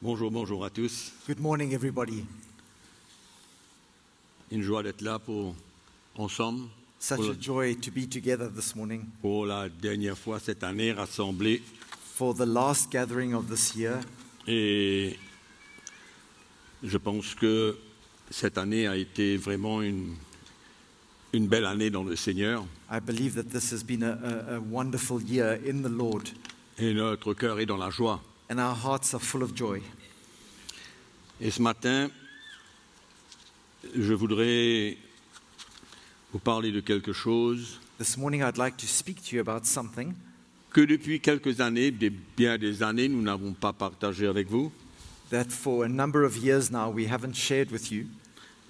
Bonjour, bonjour à tous. Good morning, everybody. Une joie d'être là ensemble Such a joy to be together this morning pour la dernière fois cette année rassemblés. for the last gathering of this year. Et je pense que cette année a été vraiment une belle année dans le Seigneur. I believe that this has been a wonderful year in the Lord, Et notre cœur est dans la joie. and our hearts are full of joy. Et ce matin, je voudrais vous parler de quelque chose This morning, I'd like to speak to you about something que depuis quelques années, bien des années, nous n'avons pas partagé avec vous. that for a number of years now we haven't shared with you.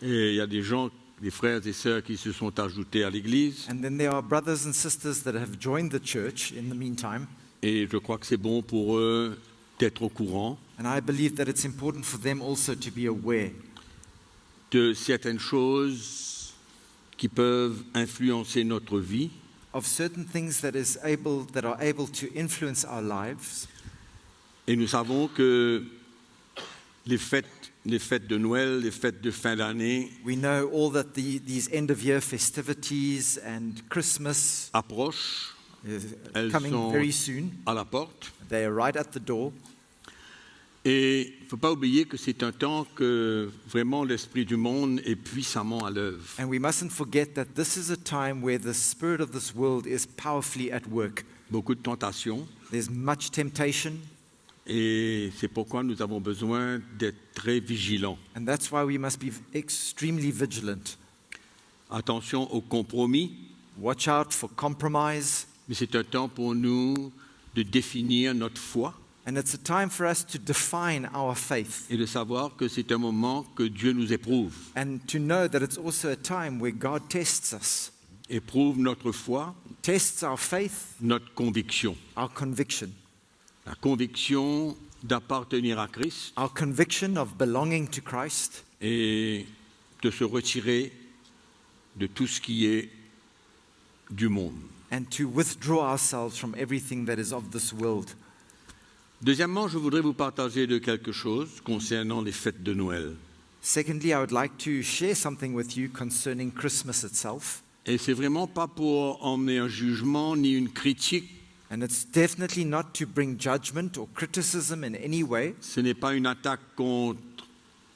Et il y a des gens, des frères et sœurs qui se sont ajoutés à l'Église. And then there are brothers and sisters that have joined the church in the meantime. Et je crois que c'est bon pour eux d'être au courant And I believe that it's important for them also to be aware de certaines choses qui peuvent influencer notre vie. of certain things that are able to influence our lives. Et nous savons que les fêtes de Noël, les fêtes de fin d'année We know all that these end-of-year festivities and Christmas approchent. is Elles coming sont very soon. à la porte. They are right at the door. Et il ne faut pas oublier que c'est un temps que vraiment l'esprit du monde est puissamment à l'œuvre. And we mustn't forget that this is a time where the spirit of this world is powerfully at work. Beaucoup de tentations. There's much temptation, Et c'est pourquoi nous avons besoin d'être très vigilants. and that's why we must be extremely vigilant. Attention aux compromis, Watch out for compromise, mais c'est un temps pour nous de définir notre foi and it's a time for us to define our faith et de savoir que c'est un moment que Dieu nous éprouve. and to know that it's also a time where God tests us, Éprouve notre foi, tests our faith, notre conviction. our conviction. La conviction d'appartenir à Christ Our conviction of belonging to Christ et de se retirer de tout ce qui est du monde. and to withdraw ourselves from everything that is of this world. Deuxièmement, je voudrais vous partager de quelque chose concernant les fêtes de Noël. Secondly, I would like to share something with you concerning Christmas itself. Et c'est vraiment pas pour emmener un jugement ni une critique. And it's definitely not to bring judgment or criticism in any way. Ce n'est pas une attaque contre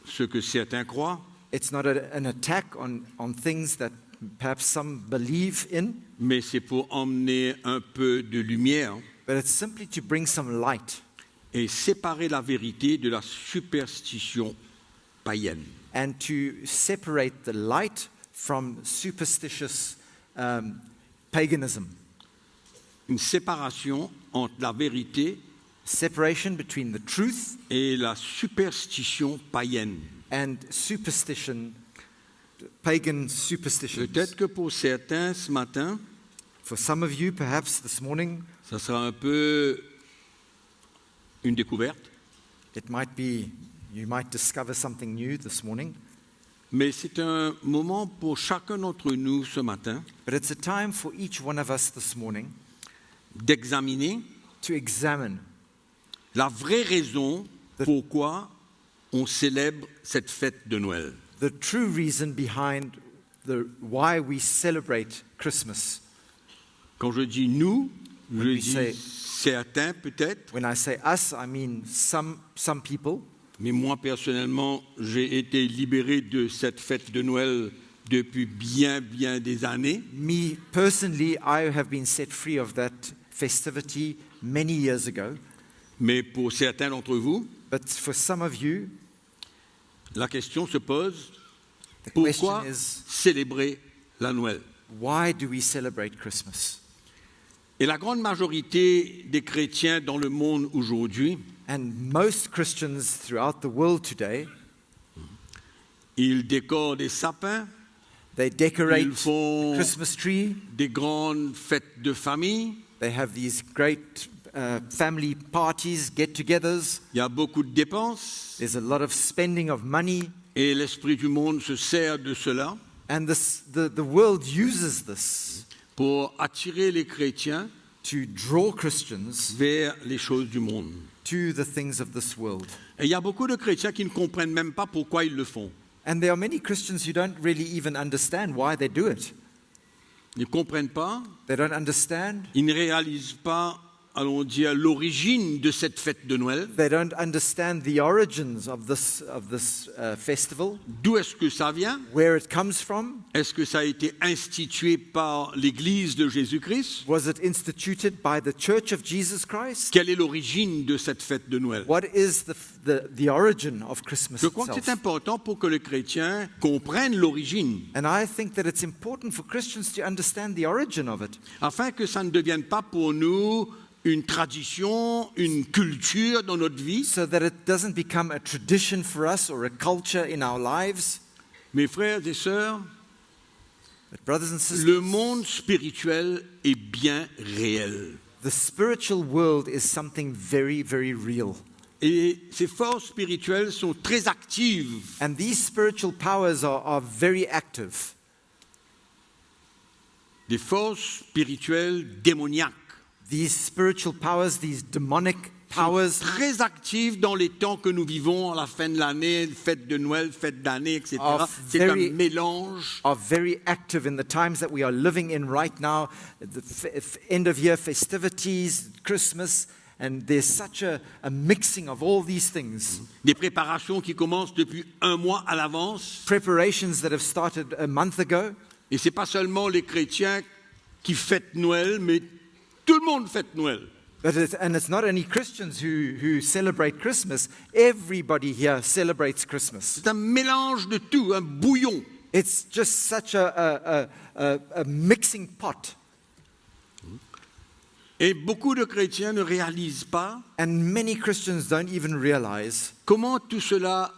ce que certains croient, It's not an attack on things that perhaps some believe in, mais c'est pour emmener un peu de lumière but it's simply to bring some light et séparer la vérité de la superstition païenne. and to separate the light from superstitious paganism. Une séparation entre la vérité Separation between the truth et la superstition païenne. and superstition, pagan superstitions. Peut-être que pour certains, ce matin, For some of you, perhaps this morning, ça sera un peu une découverte, you might discover something new this morning. mais c'est un moment pour chacun d'entre nous ce matin But it's a time for each one of us this morning d'examiner to examine la vraie raison pourquoi on célèbre cette fête de Noël. the true reason behind why we celebrate Christmas. Quand je dis nous, je we dis say- certains peut-être, When I say us, I mean some people. mais moi personnellement, j'ai été libéré de cette fête de Noël depuis bien des années. Me personally, I have been set free of that festivity many years ago. Mais pour certains d'entre vous, But for some of you, la question se pose, the pourquoi question is, célébrer la Noël? why do we celebrate Christmas? Et la grande majorité des chrétiens dans le monde aujourd'hui, And most Christians throughout the world today, ils décorent des sapins, they decorate ils font the Christmas tree. des grandes fêtes de famille, They have these great family parties, get-togethers. il y a beaucoup de dépenses, There's a lot of spending of money. et l'esprit du monde se sert de cela And the world uses this pour attirer les chrétiens to draw Christians vers les choses du monde. to the things of this world. Et il y a beaucoup de chrétiens qui ne comprennent même pas pourquoi ils le font. And there are many Christians who don't really even understand why they do it. Ils ne comprennent pas, They don't understand. ils ne réalisent pas, allons dire, l'origine de cette fête de Noël. They don't understand the origins of this festival, D'où est-ce que ça vient? where it comes from. Est-ce que ça a été institué par l'Église de Jésus-Christ? Was it instituted by the Church of Jesus Christ? Quelle est l'origine de cette fête de Noël? What is the origin of Christmas Je crois que c'est itself? important pour que les chrétiens comprennent l'origine, And I think that it's important for Christians to understand the origin of it, afin que ça ne devienne pas pour nous une tradition, une culture dans notre vie. so that it doesn't become a tradition for us or a culture in our lives. Mes frères et sœurs, But brothers and sisters, le monde spirituel est bien réel. the spiritual world is something very, very real. Et ces forces spirituelles sont très actives. And these spiritual powers are very active. Des forces spirituelles démoniaques. These spiritual powers, these demonic powers, Très actives dans les temps que nous vivons, à la fin de l'année, fête de Noël, fête d'année, etc. Of C'est very- un mélange. are very active in the times that we are living in right now, the end of year festivities, Christmas, and there's such a mixing of all these things. Des préparations qui commencent depuis un mois à l'avance. Preparations that have started a month ago. Et ce n'est pas seulement les chrétiens qui fêtent Noël, mais tout le monde fête Noël. And it's not only Christians who celebrate Christmas, everybody here celebrates Christmas. C'est un mélange de tout, un bouillon. It's just such a mixing pot. Et beaucoup de chrétiens ne réalisent pas And many Christians don't even realize comment tout cela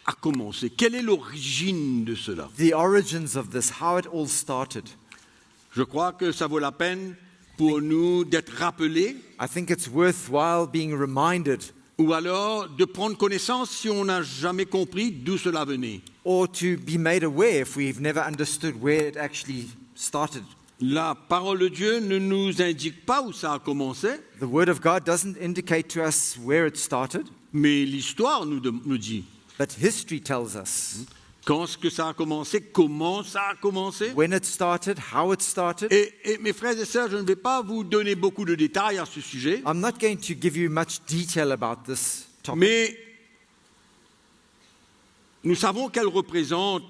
a commencé. Quelle est l'origine de cela? the origins of this, how it all started. Je crois que ça vaut la peine pour nous d'être rappelés I think it's worthwhile being reminded ou alors de prendre connaissance si on n'a jamais compris d'où cela venait. or to be made aware if we've never understood where it actually started. La parole de Dieu ne nous indique pas où ça a commencé, The Word of God doesn't indicate to us where it started, mais l'histoire nous dit. but history tells us Quand est-ce que ça a commencé? Comment ça a commencé? when it started, how it started. Et mes frères et sœurs, je ne vais pas vous donner beaucoup de détails à ce sujet, I'm not going to give you much detail about this topic, mais nous savons qu'elle représente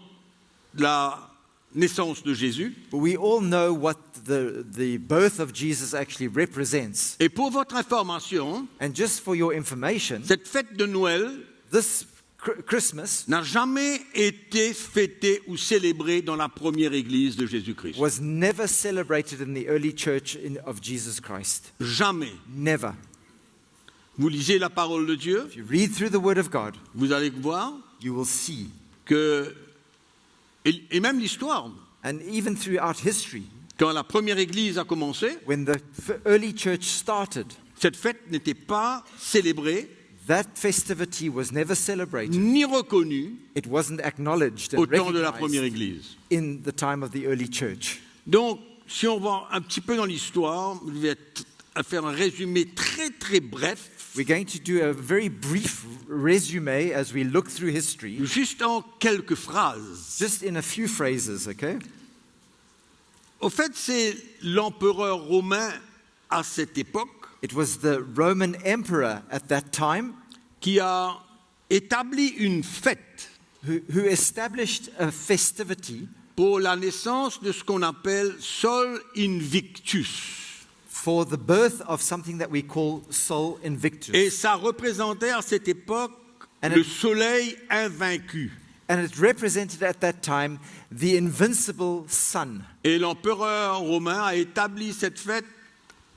la naissance de Jésus. but we all know what the birth of Jesus actually represents. Et pour votre information, And just for your information, cette fête de Noël this Christmas n'a jamais été fêtée ou célébrée dans la première église de Jésus-Christ. was never celebrated in the early church of Jesus Christ. Jamais. Never. Vous lisez la parole de Dieu, If you read through the Word of God, vous allez voir you will see, que, et même l'histoire, and even throughout history, quand la première église a commencé, when the early church started, cette fête n'était pas célébrée that festivity was never celebrated. ni reconnue It wasn't acknowledged and au temps de la première recognized église. in the time of the early church. Donc, si on va un petit peu dans l'histoire, je vais faire un résumé très très bref, We're going to do a very brief resume as we look through history, juste en quelques phrases. just in a few phrases, okay? Au fait, c'est l'empereur romain à cette époque It was the Roman emperor at that time qui a établi une fête who established a festivity pour la naissance de ce qu'on appelle Sol Invictus. for the birth of something that we call Sol Invictus. Et ça représentait à cette époque And le it- soleil invaincu. And it represented at that time the invincible sun. Et l'empereur romain a établi cette fête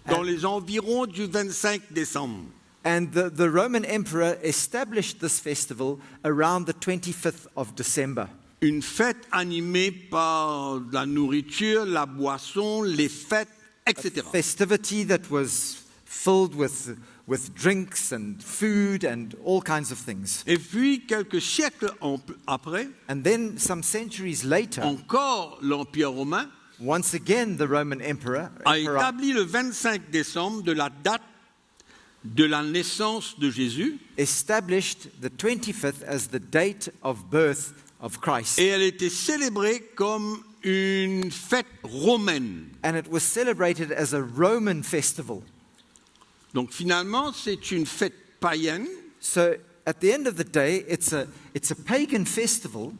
dans les environs du 25 décembre. And the Roman emperor established this festival around the 25th of December. Une fête animée par la nourriture, la boisson, les fêtes, etc. Festivity that was filled with drinks and food and all kinds of things. Et puis, quelques siècles après, And then some centuries later, encore l'Empire romain once again the Roman emperor a établi le 25 décembre de la date de la naissance de Jésus established the 25th as the date of birth of Christ. et elle était célébrée comme une fête romaine. And it was celebrated as a Roman festival. Donc finalement, c'est une fête païenne So at the end of the day, it's a pagan festival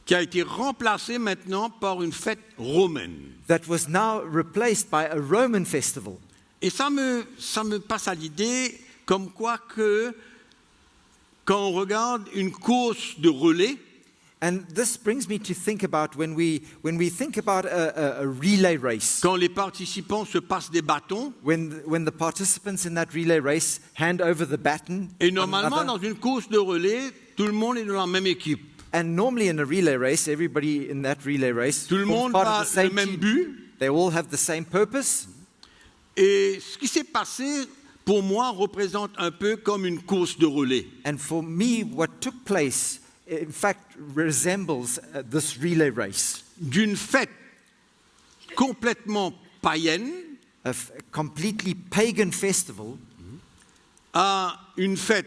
qui a été remplacée maintenant par une fête romaine. that was now replaced by a Roman festival. Et ça me passe à l'idée comme quoi que quand on regarde une course de relais, And this brings me to think about when we think about a relay race. quand les participants se passent des bâtons, When the participants in that relay race hand over the baton, et one normalement another, dans une course de relais, tout le monde est dans la même équipe. and normally in a relay race, everybody in that relay race Tout le forms monde part a of the same le même team. but. They all have the same purpose. Et ce qui s'est passé, pour moi, représente un peu comme une course de relais. And for me, what took place, in fact, resembles this relay race. D'une fête complètement païenne A completely pagan festival à une fête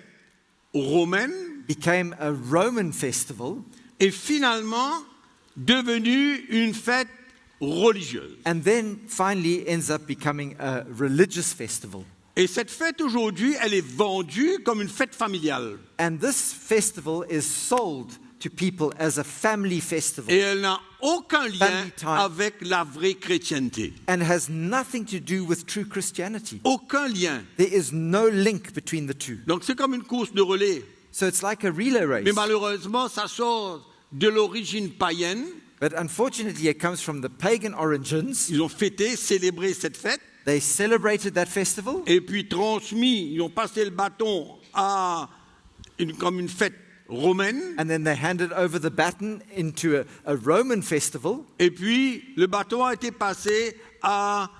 romaine became a Roman festival et finalement devenue une fête religieuse. and then finally ends up becoming a religious festival. Et cette fête aujourd'hui, elle est vendue comme une fête familiale. And this festival is sold to people as a family festival Et elle n'a aucun lien Family time. avec la vraie chrétienté. and has nothing to do with true Christianity. Aucun lien. There is no link between the two. Donc c'est comme une course de relais. So it's like a relay race. Mais malheureusement, ça sort de l'origine païenne. But unfortunately, it comes from the pagan origins. Ils ont fêté, célébré cette fête. They celebrated that festival Et puis transmis, ils ont passé le bâton à comme une fête romaine. and then they handed over the baton into a Roman festival. Et puis le bâton a été passé à,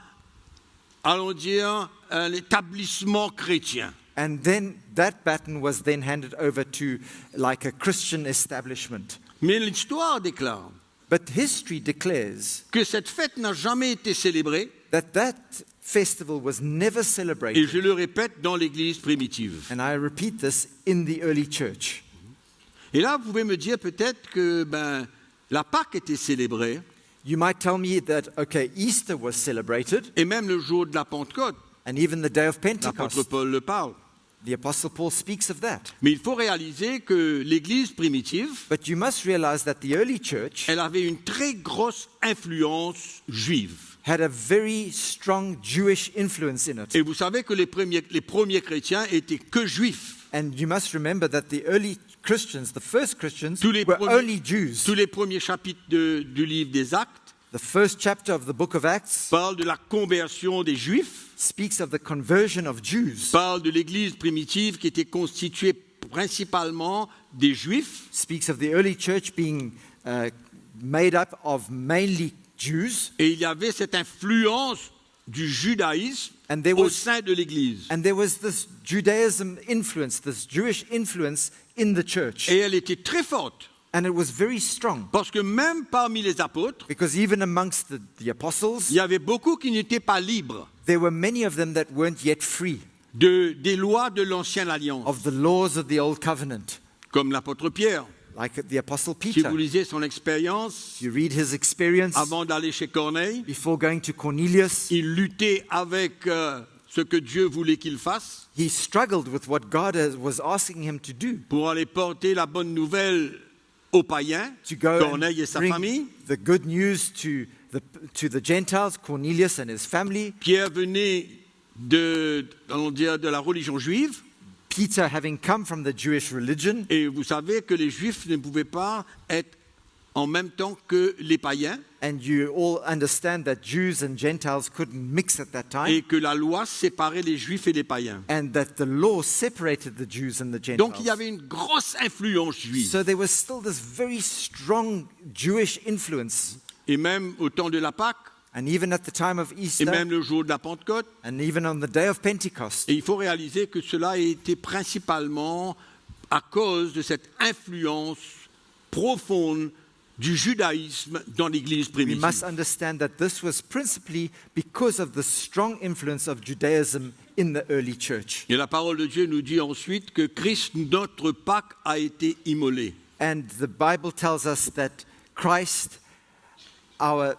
allons dire, un établissement chrétien. And then that baton was then handed over to like a Christian establishment. Mais l'histoire déclare But history declares que cette fête n'a jamais été célébrée, that festival was never et celebrated. je le répète, dans l'Église primitive. And I repeat this in the early church. Et là, vous pouvez me dire peut-être que la Pâque était célébrée, You might tell me that, okay, Easter was celebrated, et même le jour de la Pentecôte, and even the day of l'apôtre Pentecost. Paul le parle. The Apostle Paul speaks of that. Mais il faut réaliser que l'Église primitive, But you must realize that the early church elle avait une très grosse influence juive. had a very strong Jewish influence in it. Et vous savez que les premiers chrétiens étaient que juifs. And you must remember that the early Christians, the first Christians, Tous les were premiers- only Jews. Tous les premiers chapitres du livre des Actes The first chapter of the book of Acts parlent de la conversion des juifs, speaks of the conversion of Jews, parlent de l'Église primitive qui était constituée principalement des juifs. speaks of the early church being made up of mainly Jews. Et il y avait cette influence du judaïsme And there au was- sein de l'Église. And there was this Judaism influence, this Jewish influence in the church. Et elle était très forte, And it was very strong parce que même parmi les apôtres, because even amongst the apostles, il y avait beaucoup qui n'étaient pas libres there were many of them that weren't yet free des lois de l'Ancienne Alliance, of the laws of the Old Covenant, comme l'apôtre Pierre. like the Apostle Si Peter. vous lisez son expérience, You read his experience avant d'aller chez Corneille, before going to Cornelius. il luttait avec ce que Dieu voulait qu'il fasse He struggled with what God was asking him to do, pour aller porter la bonne nouvelle aux païens, to go Corneille et and sa bring famille. the good news to the Gentiles, Cornelius and his family. Pierre venait allons dire, de la religion juive. Peter having come from the Jewish religion, Et vous savez que les juifs ne pouvaient pas être en même temps que les païens and you all understand that Jews and Gentiles couldn't mix at that time, et que la loi séparait les juifs et les païens. and that the law separated the Jews and the Donc il y Gentiles. avait une grosse influence juive. So there was still this very strong Jewish influence. Et même au temps de la Pâque, And even at the time of et Easter, même le jour de la Pentecôte. and even on the day of Pentecost. Et il faut réaliser que cela a été principalement à cause de cette influence profonde du judaïsme dans l'Église We primitive. must understand that this was principally because of the strong influence of Judaism in the early church. Et la parole de Dieu nous dit ensuite que Christ, notre Pâque, a été immolé. And the Bible tells us that Christ, our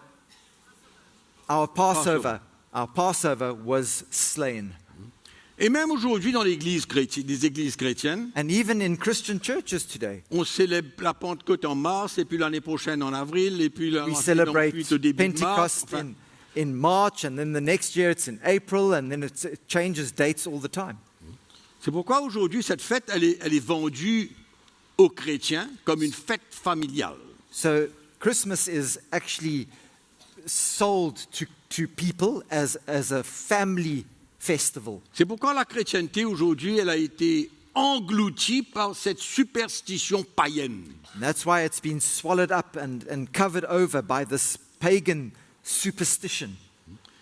Passover was slain. Et même aujourd'hui dans l'Église chrétienne, des églises chrétiennes, And even in Christian churches today, on célèbre la Pentecôte en mars, et puis l'année prochaine en avril, et puis we celebrate ensuite au début de mars. Pentecost in March, and then the next year it's in April, and then it changes dates all the time. C'est pourquoi aujourd'hui cette fête, elle est vendue aux chrétiens comme une fête familiale. So Christmas is actually sold to people as a family festival. C'est pourquoi la chrétienté aujourd'hui, elle a été engloutie par cette superstition païenne. And that's why it's been swallowed up and covered over by this pagan superstition.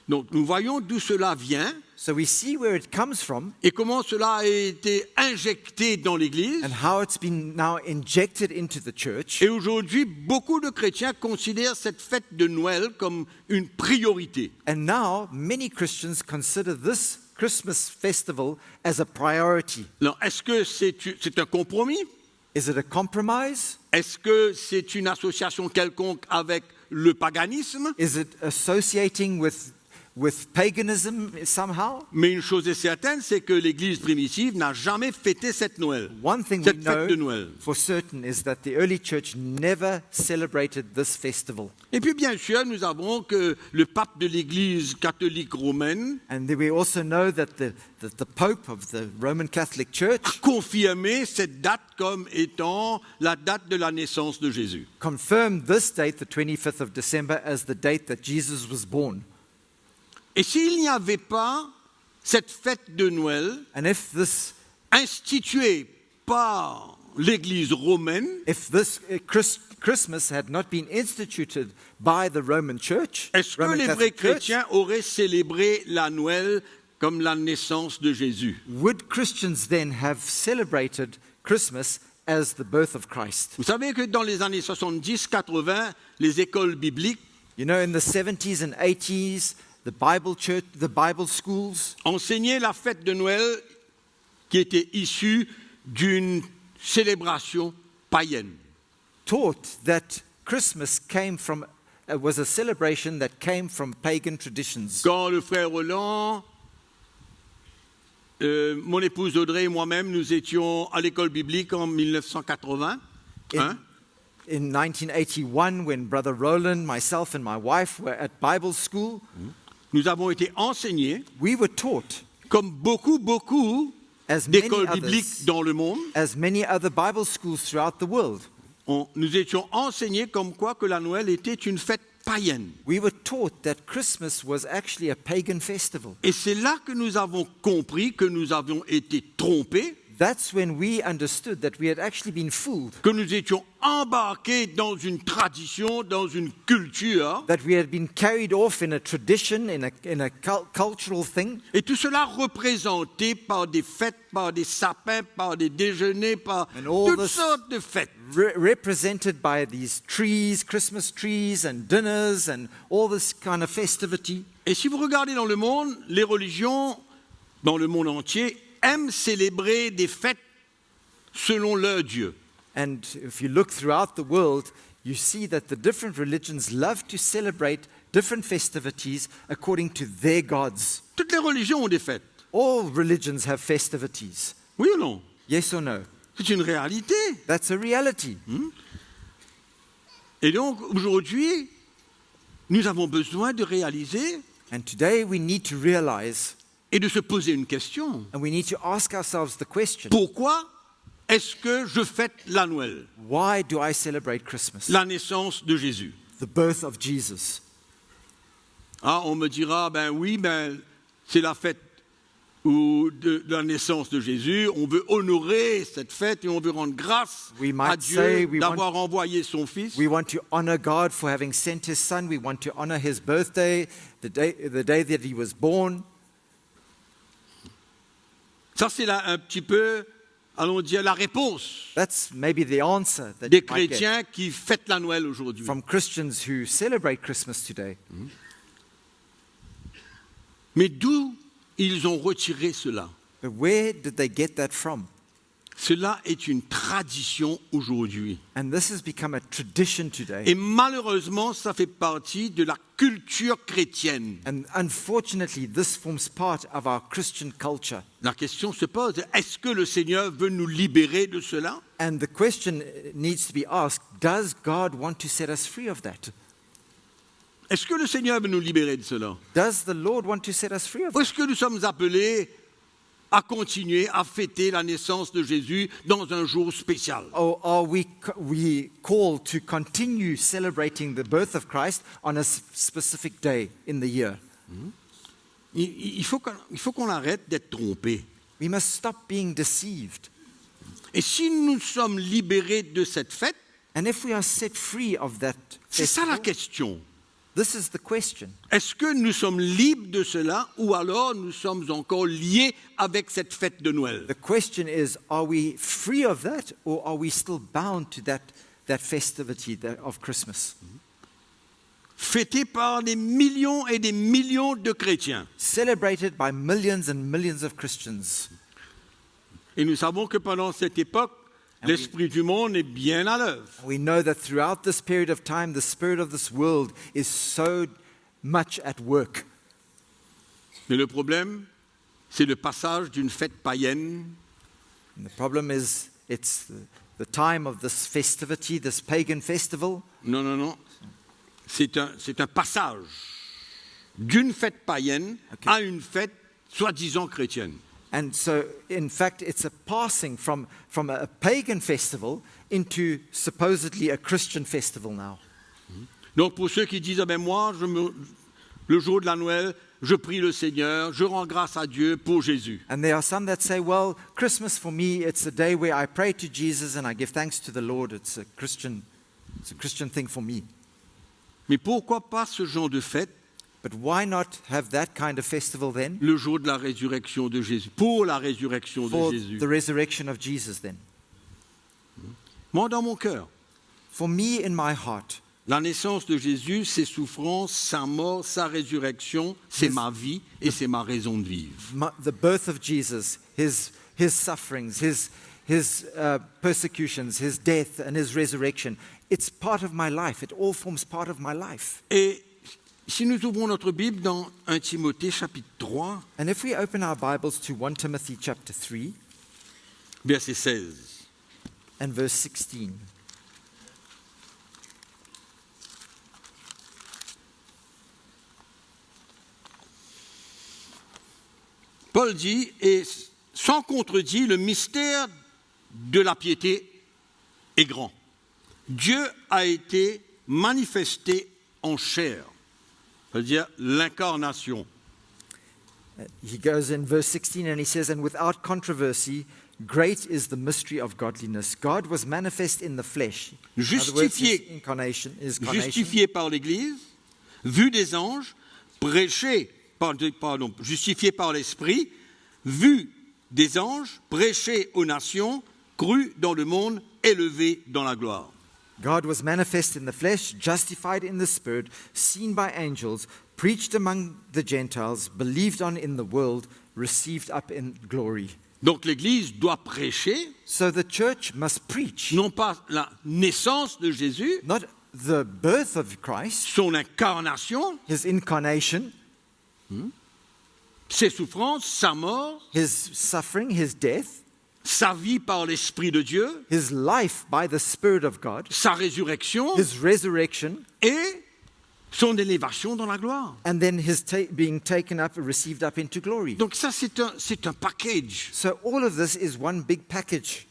Donc nous voyons d'où cela vient So we see where it comes from et comment cela a été injecté dans l'Église. and how it's been now injected into the church. Et aujourd'hui, beaucoup de chrétiens considèrent cette fête de Noël comme une priorité. And now many Christians consider this Christmas festival as a priority. Alors, est-ce que c'est un compromis? Is it a compromise? Est-ce que c'est une association quelconque avec le paganisme? Is it associating with paganism somehow? Mais une chose est certaine, c'est que l'Église primitive n'a jamais fêté cette Noël, One thing we cette fête de know Noël. for certain is that the early church never celebrated this festival. Et puis bien sûr, nous avons que le pape de l'Église catholique romaine And then we also know that the Pope of the Roman Catholic a Church confirmé cette date comme étant la date de la naissance de Jésus. confirmed this date, the 25th of December, as the date that Jesus was born. Et s'il n'y avait pas cette fête de Noël And if this instituée par l'Église romaine, Christmas had not been instituted by the Roman Church, est-ce que Roman les vrais Catholic Church, chrétiens auraient célébré la Noël comme la naissance de Jésus? would Christians then have celebrated Christmas as the birth of Christ? Vous savez que dans les années 70-80, les écoles bibliques You know, in the 70s and 80s, the Bible schools enseignaient la fête de Noël qui était issue d'une célébration païenne. taught that Christmas was a celebration that came from pagan traditions. Quand le frère Roland, mon épouse Audrey et moi-même, nous étions à l'école biblique en 1980, In 1981, when Brother Roland, myself, and my wife were at Bible school, nous avons été enseignés, we were taught, comme beaucoup as many d'écoles bibliques others, dans le monde, as many other Bible schools throughout the world, nous étions enseignés comme quoi que la Noël était une fête païenne. we were taught that Christmas was actually a pagan festival. Et c'est là que nous avons compris que nous avions été trompés, That's when we understood that we had actually been fooled, que nous étions embarqués dans une tradition, dans une culture, that we had been carried off in a tradition, in a cultural thing, et tout cela représenté par des fêtes, par des sapins, par des déjeuners, par And all toutes this- sortes de fêtes. represented by these trees, Christmas trees and dinners and all this kind of festivity. Et si vous regardez dans le monde, les religions, dans le monde entier, aiment célébrer des fêtes selon leur Dieu. And if you look throughout the world, you see that the different religions love to celebrate different festivities according to their gods. Toutes les religions ont des fêtes. All religions have festivities. Oui ou non? Yes or no? C'est une réalité. That's a reality. Et donc, aujourd'hui, nous avons besoin de réaliser And today we need to realize et de se poser une question. and we need to ask ourselves the question, Pourquoi est-ce que je fête la Noël, why do I celebrate Christmas? la naissance de Jésus? The birth of Jesus. Ah, on me dira, ben oui, c'est la fête de la naissance de Jésus. On veut honorer cette fête et on veut rendre grâce We à might say Dieu d'avoir envoyé son Fils. We want to honor God for having sent his son. We want to honor his birthday, the day that he was born. Ça, c'est là un petit peu allons dire, la réponse That's maybe the answer that des you might get chrétiens qui fêtent la Noël aujourd'hui. from Christians who celebrate Christmas today. Mais d'où ils ont retiré cela? But where did they get that from? Cela est une tradition aujourd'hui. And this has become a tradition today. Et malheureusement, ça fait partie de la culture chrétienne. And unfortunately, this forms part of our Christian culture. La question se pose, est-ce que le Seigneur veut nous libérer de cela? And the question needs to be asked, does God want to set us free of that? Est-ce que le Seigneur veut nous libérer de cela? Does the Lord want to set us free of Ou that? est-ce que nous sommes appelés à continuer à fêter la naissance de Jésus dans un jour spécial? Or are we called to continue celebrating the birth of Christ on a specific day in the year? Il faut qu'on arrête d'être trompés. We must stop being deceived. Et si nous sommes libérés de cette fête, And if we are set free of that c'est ça la festival, question. this is the question. Est-ce que nous sommes libres de cela ou alors nous sommes encore liés avec cette fête de Noël? The question is, are we free of that or are we still bound to that festivity of Christmas? Fêté par des millions et des millions de chrétiens. Celebrated by millions and millions of Christians. Et nous savons que pendant cette époque, l'esprit du monde est bien à l'œuvre. We know that throughout this period of time, the spirit of this world is so much at work. Mais le problème, c'est le passage d'une fête païenne And the problem is, it's the time of this festivity, this pagan festival. Non. C'est un passage d'une fête païenne à une fête soi-disant chrétienne. And so, in fact, it's a passing from a pagan festival into supposedly a Christian festival now. Donc pour ceux qui disent, ah ben moi, le jour de la Noël, je prie le Seigneur, je rends grâce à Dieu pour Jésus. And there are some that say, well, Christmas for me, it's a day where I pray to Jesus and I give thanks to the Lord. It's a Christian thing for me. Mais pourquoi pas ce genre de fête But why not have that kind of festival then? le jour de la résurrection de Jésus, pour la résurrection For de Jésus? the resurrection of Jesus then. Moi, dans mon cœur, For me in my heart, la naissance de Jésus, ses souffrances, sa mort, sa résurrection, c'est ma vie et c'est ma raison de vivre. the birth of Jesus, his sufferings, his persecutions, his death and his resurrection, it's part of my life. It all forms part of my life. Et si nous ouvrons notre Bible dans 1 Timothée chapitre 3, And if we open our Bibles to 1 Timothy chapter 3 verset 16, and verse 16. Paul dit, et sans contredit, le mystère de la piété est grand. Dieu a été manifesté en chair, c'est-à-dire l'incarnation. He goes in verse 16 and he says, and without controversy, great is the mystery of godliness. God was manifest in the flesh. In other words, his incarnation. Justifié par l'Église, vu des anges, justifié par l'Esprit, vu des anges, prêché aux nations, cru dans le monde, élevé dans la gloire. God was manifest in the flesh, justified in the spirit, seen by angels, preached among the Gentiles, believed on in the world, received up in glory. Donc l'Église doit prêcher, So the church must preach, non pas la naissance de Jésus, not the birth of Christ, son incarnation, his incarnation, ses souffrances, sa mort, his suffering, his death, sa vie par l'Esprit de Dieu, his life by the Spirit of God, sa résurrection his resurrection, et son élévation dans la gloire. and then his being taken up, received up into glory. Donc ça, c'est un package. So all of this is one big package.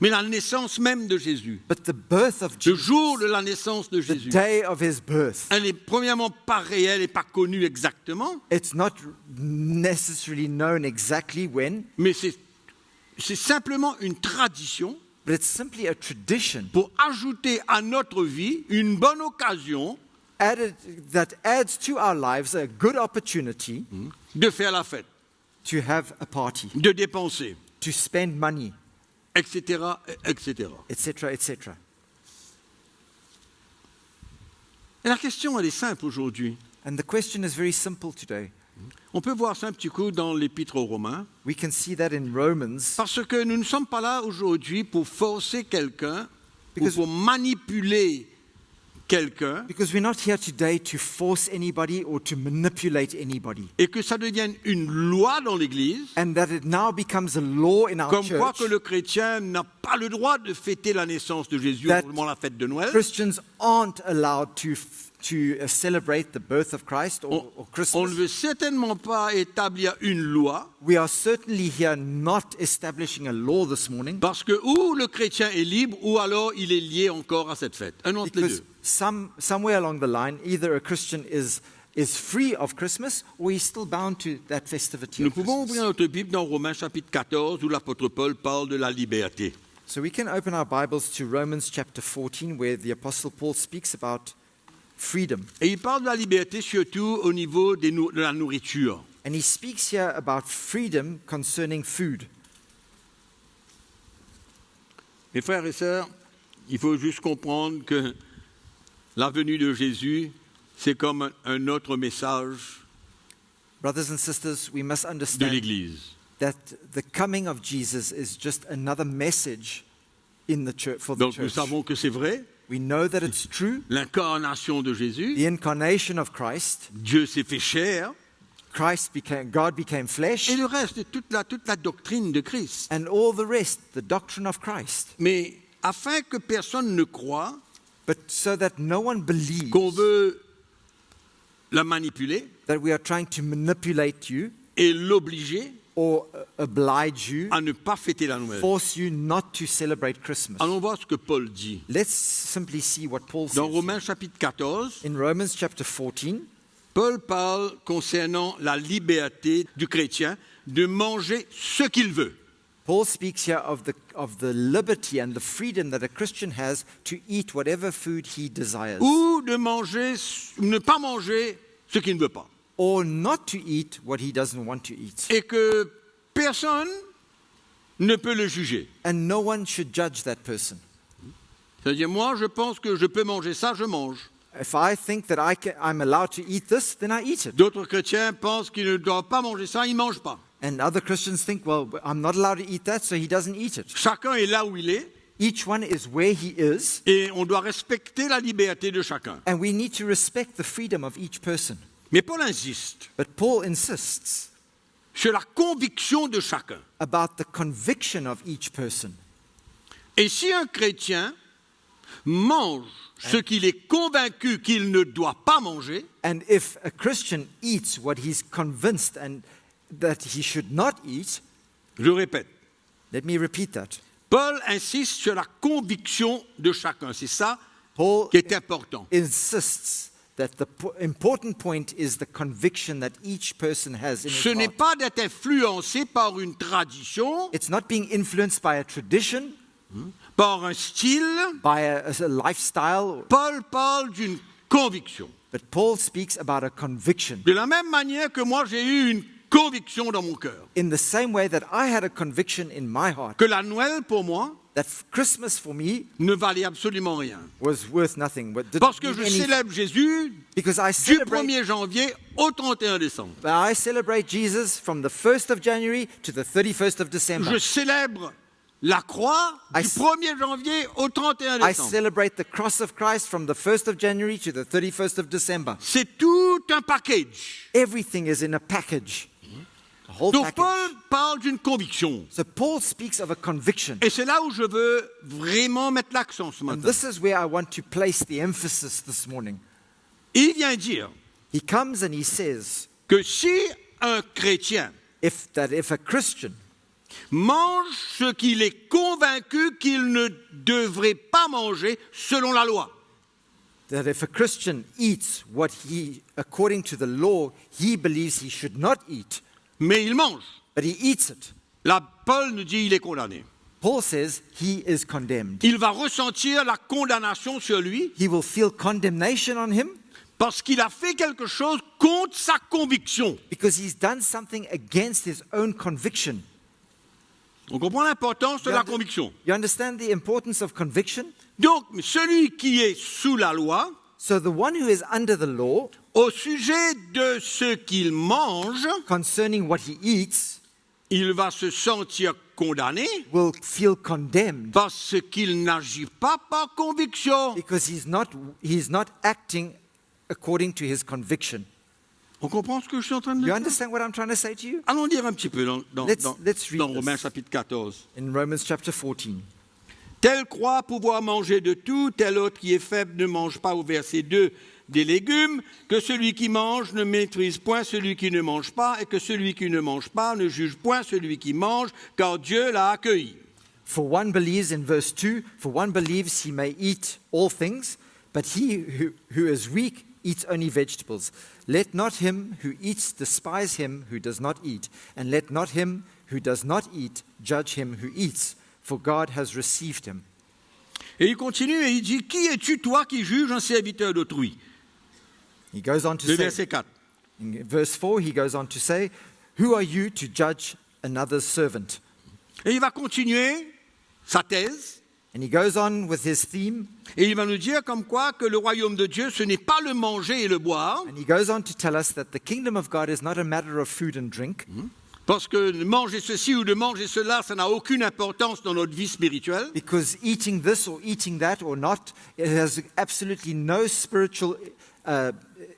Mais la naissance même de Jésus, But the birth of le Jesus, jour de la naissance de the Jésus, day of his birth, elle n'est premièrement pas réelle et pas connue exactement, it's not necessarily known exactly when, mais c'est simplement une tradition but it's simply a tradition pour ajouter à notre vie une bonne occasion that adds to our lives a good opportunity de faire la fête, to have a party, de dépenser, to spend money, etc., etc. etc., etc. Et la question, elle est simple aujourd'hui. And the question is very simple today. On peut voir ça un petit coup dans l'Épître aux Romains, We can see that in Romans, parce que nous ne sommes pas là aujourd'hui pour forcer quelqu'un ou Because- pour manipuler quelqu'un because we're not here today to force anybody or to manipulate anybody. et que ça devienne une loi dans l'Église, And that it now becomes a law in our comme quoi church. que le chrétien n'a pas le droit de fêter la naissance de Jésus That au moment de la fête de Noël. Christians aren't allowed to celebrate the birth of Christ or On ne Christmas. veut certainement pas établir une loi, We are certainly here not establishing a law this morning, parce que ou le chrétien est libre, ou alors il est lié encore à cette fête. Un entre les because deux. somewhere along the line, either a Christian is free of Christmas or he's still bound to that festivity Nous of pouvons Christmas. ouvrir notre Bible dans Romains chapitre 14, où l'apôtre Paul parle de la liberté. So we can open our Bibles to Romans chapter 14, where the Apostle Paul speaks about freedom. Et il parle de la liberté surtout au niveau de la nourriture. And he speaks here about freedom concerning food. Mes frères et sœurs, il faut juste comprendre que la venue de Jésus, c'est comme un autre message Brothers and sisters, we must de understand l'Église. that the coming of Jesus is just another message in the church for the Donc nous church. savons que c'est vrai, We know that it's true. l'incarnation de Jésus, The incarnation of Christ, Dieu s'est fait chair, God became flesh, et le reste, toute la doctrine de Christ. and all the rest, the doctrine of Christ. Mais afin que personne ne croie But so that no one believes qu'on veut la manipuler that we are trying to manipulate you et l'obliger or oblige you, à ne pas fêter la Noël. force you not to celebrate Christmas. Allons voir ce que Paul dit. Let's simply see what Paul says. Dans Romains chapitre 14, In Romans chapter 14, Paul parle concernant la liberté du chrétien de manger ce qu'il veut. Paul speaks here of the liberty and the freedom that a Christian has to eat whatever food he desires, Ou de manger, ne pas manger ce qu'il ne veut pas. or not to eat what he doesn't want to eat. Et que personne ne peut le juger. And no one should judge that person. C'est-à-dire, moi, je pense que je peux manger ça, je mange. If I think that I'm allowed to eat this, then I eat it. D'autres chrétiens pensent qu'ils ne doivent pas manger ça, ils ne mangent pas. And other Christians think, well, I'm not allowed to eat that, so he doesn't eat it. Chacun est là où il est, Each one is where he is, et on doit respecter la liberté de chacun. and we need to respect the freedom of each person. Mais Paul insiste But Paul insists sur la conviction de chacun. about the conviction of each person. Et si un chrétien mange ce qu'il est convaincu qu'il ne doit pas manger, And if a Christian eats what he's convinced and that he should not eat, je répète, let me repeat that. Paul insiste sur la conviction de chacun. C'est ça Paul qui est important. insists that the important point is the conviction that each person has in his Ce n'est heart. pas d'être influencé par une tradition, It's not being influenced by a tradition, par un style. by a lifestyle, Paul parle d'une conviction. but Paul speaks about a conviction. De la même manière que moi, j'ai eu une conviction dans mon cœur. In the same way that I had a conviction in my heart Que la Noël, pour moi, that Christmas for me ne valait absolument rien. was worth nothing. But didn't Parce que mean je anything. célèbre Jésus Because I du celebrate 1er janvier au 31 décembre. I celebrate Jesus from the 1st of January to the 31st of December. Je célèbre la croix I du s- 1er janvier au 31 I décembre. celebrate the cross of Christ from the 1st of January to the 31st of December. C'est tout un package. Everything is in a package. A whole Donc package. Paul parle d'une conviction. So Paul speaks of a conviction. Et c'est là où je veux vraiment mettre l'accent ce And matin. this is where I want to place the emphasis this morning. Il vient dire He comes and he says, que si un chrétien if a Christian mange ce qu'il est convaincu qu'il ne devrait pas manger selon la loi, that if a Christian eats what he, according to the law, he believes he should not eat, mais il mange, but he eats it, là, Paul nous dit il est condamné. Paul says he is condemned. Il va ressentir la condamnation sur lui He will feel condemnation on him parce qu'il a fait quelque chose contre sa conviction. because he's done something against his own conviction. On comprend l'importance de You la under- conviction. You understand the importance of conviction? Donc, celui qui est sous la loi, So the one who is under the law, au sujet de ce qu'il mange, concerning what he eats, il va se sentir condamné will feel condemned parce qu'il n'agit pas par conviction. because he's not acting according to his conviction. On comprend ce que je suis en train de You dire? understand what I'm trying to say to you? Allons lire un petit peu Let's read dans this. Romains chapitre 14. In Romans chapter 14. Tel croit pouvoir manger de tout, tel autre qui est faible ne mange pas, au verset 2, des légumes, que celui qui mange ne maîtrise point celui qui ne mange pas, et que celui qui ne mange pas ne juge point celui qui mange, car Dieu l'a accueilli. For one believes, in verse 2, for one believes he may eat all things, but he who is weak eats only vegetables. Let not him who eats despise him who does not eat, and let not him who does not eat judge him who eats, for God has received him. Et il continue et il dit, qui es-tu toi qui juges un serviteur d'autrui? He goes on to Le say, verset 4. in verse 4, he goes on to say, who are you to judge another's servant? Et il va continuer sa thèse, And he goes on with his theme, et il va nous dire comme quoi que le royaume de Dieu, ce n'est pas le manger et le boire, and he goes on to tell us that the kingdom of God is not a matter of food and drink, parce que de manger ceci ou de manger cela, ça n'a aucune importance dans notre vie spirituelle. because eating this or eating that or not, it has absolutely no spiritual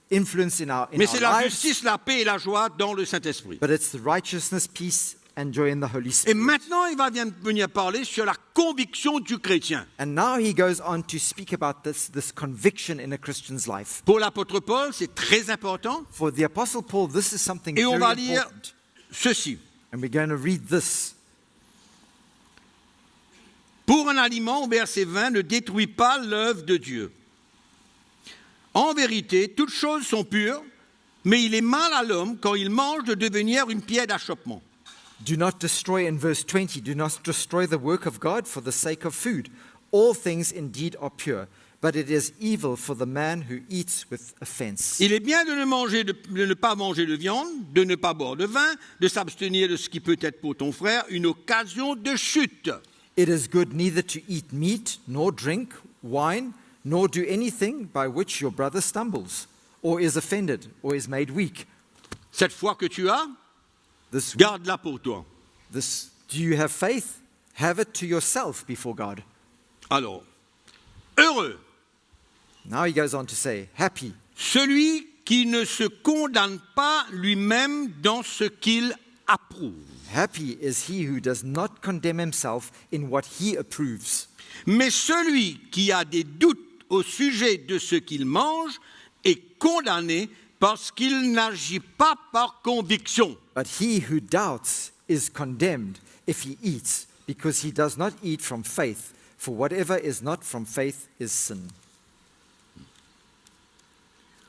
influence in our Mais c'est la lives, justice, la paix et la joie dans le Saint-Esprit. but it's the righteousness, peace, and joy in the Holy Et Spirit. maintenant, il va venir parler sur la conviction du chrétien. And now he goes on to speak about this conviction in a Christian's life. Pour l'apôtre Paul, c'est très important. For the Apostle Paul, this is something Et on va very lire important. ceci. And we're going to read this. Pour un aliment, au verset 20, ne détruis pas l'œuvre de Dieu. En vérité, toutes choses sont pures, mais il est mal à l'homme, quand il mange, de devenir une pierre d'achoppement. Do not destroy, in verse 20, do not destroy the work of God for the sake of food. All things indeed are pure, but it is evil for the man who eats with offense. Il est bien de ne pas manger de viande, de ne pas boire de vin, de s'abstenir de ce qui peut être pour ton frère une occasion de chute. It is good neither to eat meat, nor drink wine, nor do anything by which your brother stumbles, or is offended, or is made weak. Cette foi que tu as, This, garde-la pour toi. do you have faith? Have it to yourself before God. Alors, heureux, Now he goes on to say, happy, celui qui ne se condamne pas lui-même dans ce qu'il approuve, happy is he who does not condemn himself in what he approves. mais celui qui a des doutes au sujet de ce qu'il mange est condamné parce qu'il n'agit pas par conviction. But he who doubts is condemned if he eats, because he does not eat from faith. For whatever is not from faith is sin.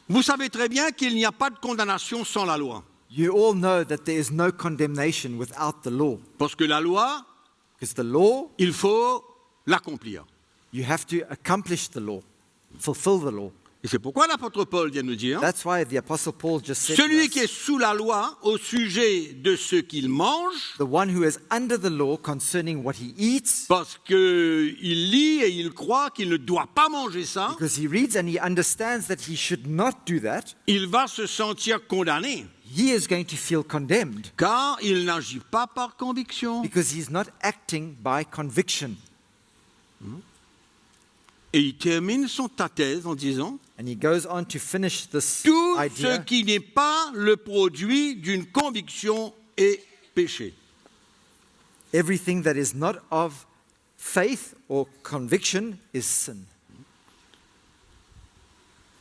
Vous savez très bien qu'il n'y a pas de condamnation sans la loi, You all know that there is no condemnation without the law, parce que la loi, because the law, il faut l'accomplir. you have to accomplish the law, fulfill the law. Et c'est pourquoi l'apôtre Paul vient nous dire, That's why the Apostle Paul just said to celui us, qui est sous la loi au sujet de ce qu'il mange, the one who is under the law concerning what he eats, parce qu'il lit et il croit qu'il ne doit pas manger ça, because he reads and he understands that he should not do that, il va se sentir condamné, he is going to feel condemned car il n'agit pas par conviction. because he's not acting by conviction. Et il termine sa thèse en disant, And he goes on to finish this tout ce idea. qui n'est pas le produit d'une conviction est péché. Everything that is not of faith or conviction is sin.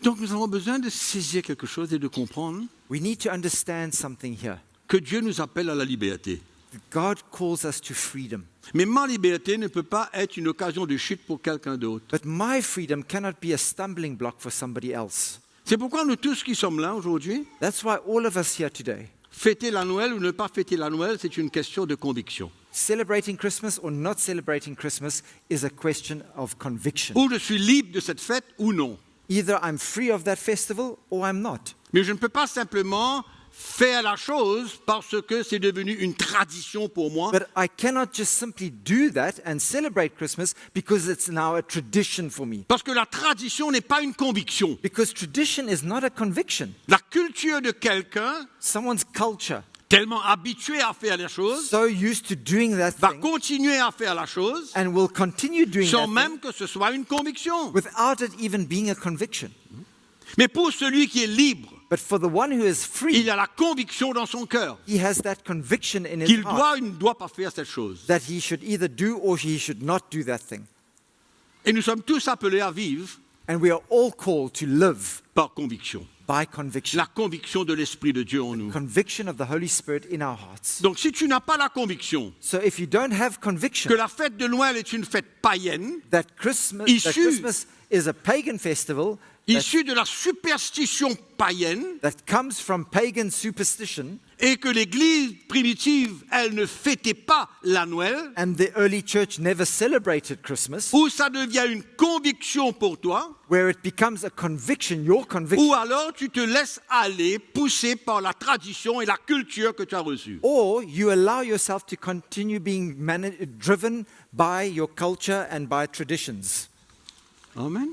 Donc nous avons besoin de saisir quelque chose et de comprendre We need to understand something here. que Dieu nous appelle à la liberté. God calls us to freedom. Mais ma liberté ne peut pas être une occasion de chute pour quelqu'un d'autre. But my freedom cannot be a stumbling block for somebody else. C'est pourquoi nous tous qui sommes là aujourd'hui, That's why all of us here today, fêter la Noël ou ne pas fêter la Noël, c'est une question de conviction. celebrating Christmas or not celebrating Christmas is a question of conviction. Ou je suis libre de cette fête ou non. Either I'm free of that festival or I'm not. Mais je ne peux pas simplement faire la chose parce que c'est devenu une tradition pour moi. But I cannot just simply do that and celebrate Christmas because it's now a tradition for me. Parce que la tradition n'est pas une conviction. Because tradition is not a conviction. La culture de quelqu'un, Someone's culture, tellement habitué à faire les choses, so used to doing that va thing continuer à faire la chose and will continue doing sans that même que ce soit une conviction. thing without it even being a conviction. Mais pour celui qui est libre, But for the one who is free, il a la conviction dans son cœur he has that conviction in his qu'il heart doit ou ne doit pas faire cette chose. that he should either do or he should not do that thing. Et nous sommes tous appelés à vivre And we are all called to live par conviction. by conviction. La conviction de l'Esprit de Dieu en nous. Conviction of the Holy Spirit in our hearts. Donc si tu n'as pas la conviction So if you don't have que conviction la fête de Noël est une fête païenne, that Christmas is a pagan festival issue de la superstition païenne, that comes from pagan superstition, et que l'Église primitive, elle ne fêtait pas la Noël, and the early church never celebrated Christmas, ou ça devient une conviction pour toi, where it becomes a conviction, your ou conviction, alors tu te laisses aller, poussé par la tradition et la culture que tu as reçue. or you allow yourself to continue being driven by your culture and by traditions. Amen.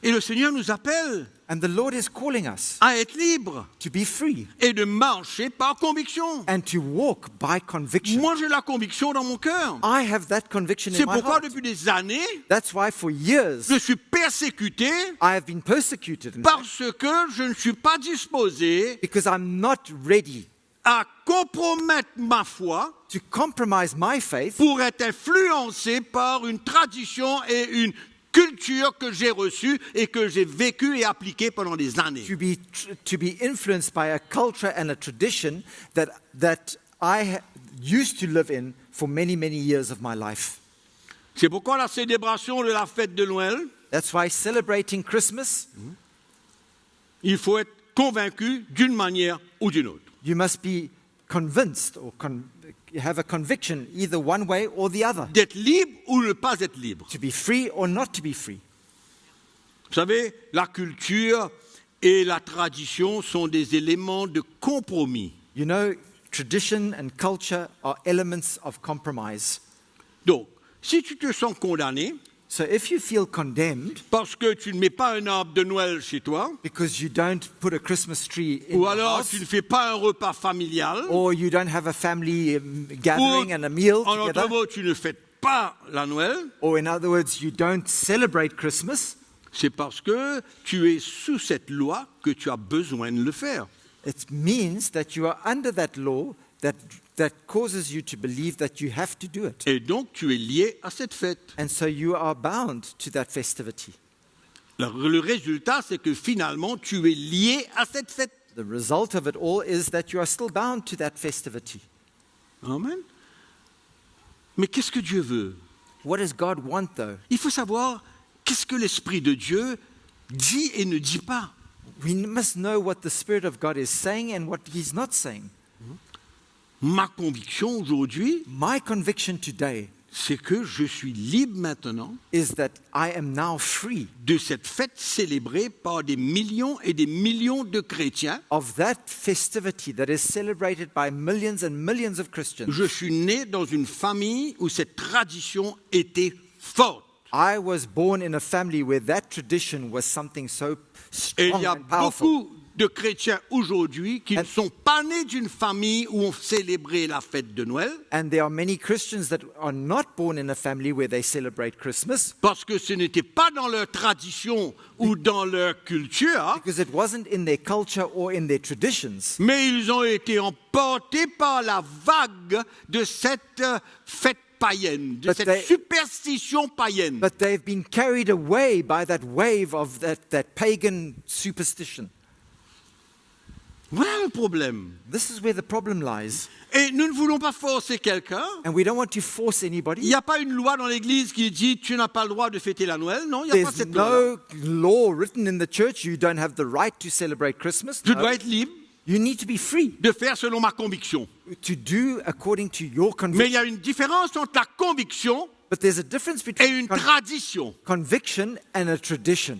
Et le Seigneur nous appelle And the Lord is calling us à être libres to be free et de marcher par conviction. and to walk by conviction. Moi, j'ai la conviction dans mon cœur. I have that conviction C'est in my pourquoi heart. depuis des années, That's why for years je suis persécuté I have been persecuted in fact, parce que je ne suis pas disposé because I'm not ready à compromettre ma foi to compromise my faith pour être influencé par une tradition et une culture que j'ai reçue et que j'ai vécue et appliquée pendant des années. to be influenced by a culture and a tradition that I used to live in for many, many years of my life. C'est pourquoi la célébration de la fête de Noël, That's why celebrating Christmas, il faut être convaincu d'une manière ou d'une autre. you must be convinced or have a conviction either one way or the other, D'être libre ou ne pas être libre. to be free or not to be free. Vous savez, la culture et la tradition sont des éléments de compromis. You know, tradition and culture are elements of compromise. Donc, si tu te sens condamné So if you feel condemned parce que tu ne mets pas un arbre de Noël chez toi, because you don't put a Christmas tree in ou your alors house, tu ne fais pas un repas familial, or you don't have a family ou gathering and a meal en together, d'autres mots, tu ne fêtes pas la Noël, or in other words, you don't celebrate Christmas, c'est parce que tu es sous cette loi que tu as besoin de le faire. it means that you are under that law that causes you to believe that you have to do it. Et donc, tu es lié à cette fête. And so you are bound to that festivity. Le résultat, c'est que finalement, tu es lié à cette fête. The result of it all is that you are still bound to that festivity. Amen. Mais qu'est-ce que Dieu veut? What does God want, though? Il faut savoir qu'est-ce que l'Esprit de Dieu dit et ne dit pas. We must know what the Spirit of God is saying and what He's not saying. Ma conviction aujourd'hui, My conviction today c'est que je suis libre maintenant is that I am now free de cette fête célébrée par des millions et des millions de chrétiens. of that festivity that is celebrated by millions and millions of Christians. Je suis né dans une famille où cette tradition était forte. I was born in a family where that tradition was something so Et il strong y a and powerful. beaucoup de chrétiens aujourd'hui qui ne sont pas nés d'une famille où on célébrait la fête de Noël, And there are many Christians that are not born in a family where they celebrate Christmas parce que ce n'était pas dans leur tradition ou dans leur culture, because it wasn't in their culture or in their traditions. mais ils ont été emportés par la vague de cette fête païenne, de But cette they- superstition païenne. But they've been carried away by that wave of that pagan superstition. Voilà le problème. This is where the problem lies. Et nous ne voulons pas forcer quelqu'un. And we don't want to force Il anybody. n'y a pas une loi dans l'Église qui dit tu n'as pas le droit de fêter la Noël. Non, il n'y a pas There's cette loi. no law written in the church. You don't have the right to celebrate Christmas. Je No. dois être libre You need to be free de faire selon ma conviction. to do according to your Mais il conviction. y a une différence entre la conviction But there's a difference et between une tradition. conviction and a tradition.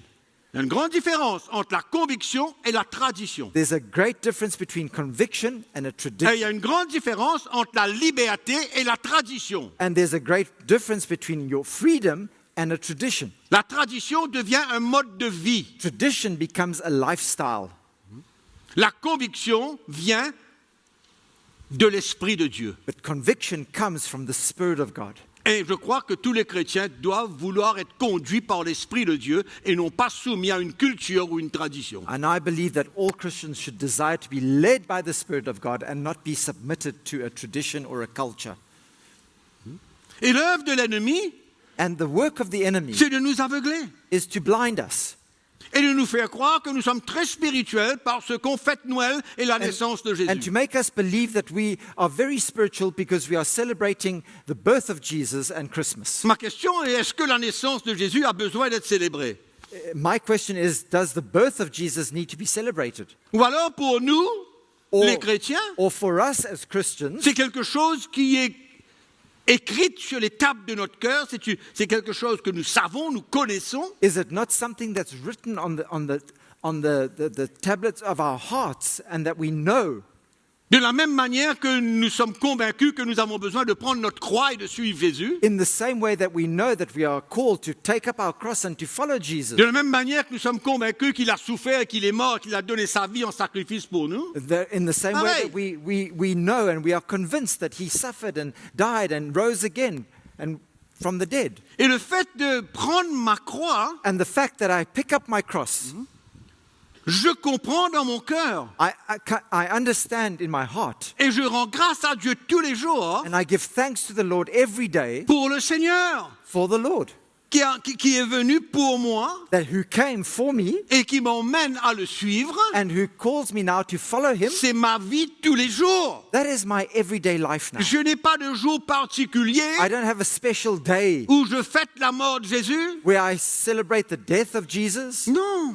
Il y a une grande différence entre la conviction et la tradition. There's a great difference between conviction and a Et il tradition. y a une grande différence entre la liberté et la tradition. And there's a great difference between your freedom and a tradition. La tradition devient un mode de vie. Tradition becomes a lifestyle. La conviction vient de l'Esprit de Dieu. But conviction comes from the Spirit of God. Et je crois que tous les chrétiens doivent vouloir être conduits par l'Esprit de Dieu et non pas soumis à une culture ou une tradition. And I believe that all Christians should desire to be led by the Spirit of God and not be submitted to a tradition or a culture. Et l'œuvre de l'ennemi, And the work of the enemy c'est de nous aveugler is to blind us et de nous faire croire que nous sommes très spirituels parce qu'on fête Noël et la naissance de and to Jésus. make us believe that we are very spiritual because we are celebrating the birth of Jesus and Christmas. Ma question est, est-ce que la naissance de Jésus a besoin d'être célébrée? My question is, does the birth of Jesus need to be celebrated? Ou alors pour nous, Or, les chrétiens, or for us as Christians, c'est quelque chose qui est écrit sur les tables de notre cœur, c'est quelque chose que nous savons, nous connaissons, is it not something that's written on the tablets of our hearts and that we know? de la même manière que nous sommes convaincus que nous avons besoin de prendre notre croix et de suivre Jésus, In the same way that we know that we are called to take up our cross and to follow Jesus. de la même manière que nous sommes convaincus qu'il a souffert, qu'il est mort, qu'il a donné sa vie en sacrifice pour nous, In the same way that we know and we are convinced that he suffered and died and rose again and from the dead. et le fait de prendre ma croix, And the fact that I pick up my cross, je comprends dans mon cœur I understand in my heart, et je rends grâce à Dieu tous les jours and I give thanks to the Lord every day pour le Seigneur for the Lord, qui est venu pour moi that who came for me et qui m'emmène à le suivre. and who calls me now to follow him. C'est ma vie tous les jours. That is my everyday life now. Je n'ai pas de jour particulier I don't have a special day où je fête la mort de Jésus. where I celebrate the death of Jesus. Non,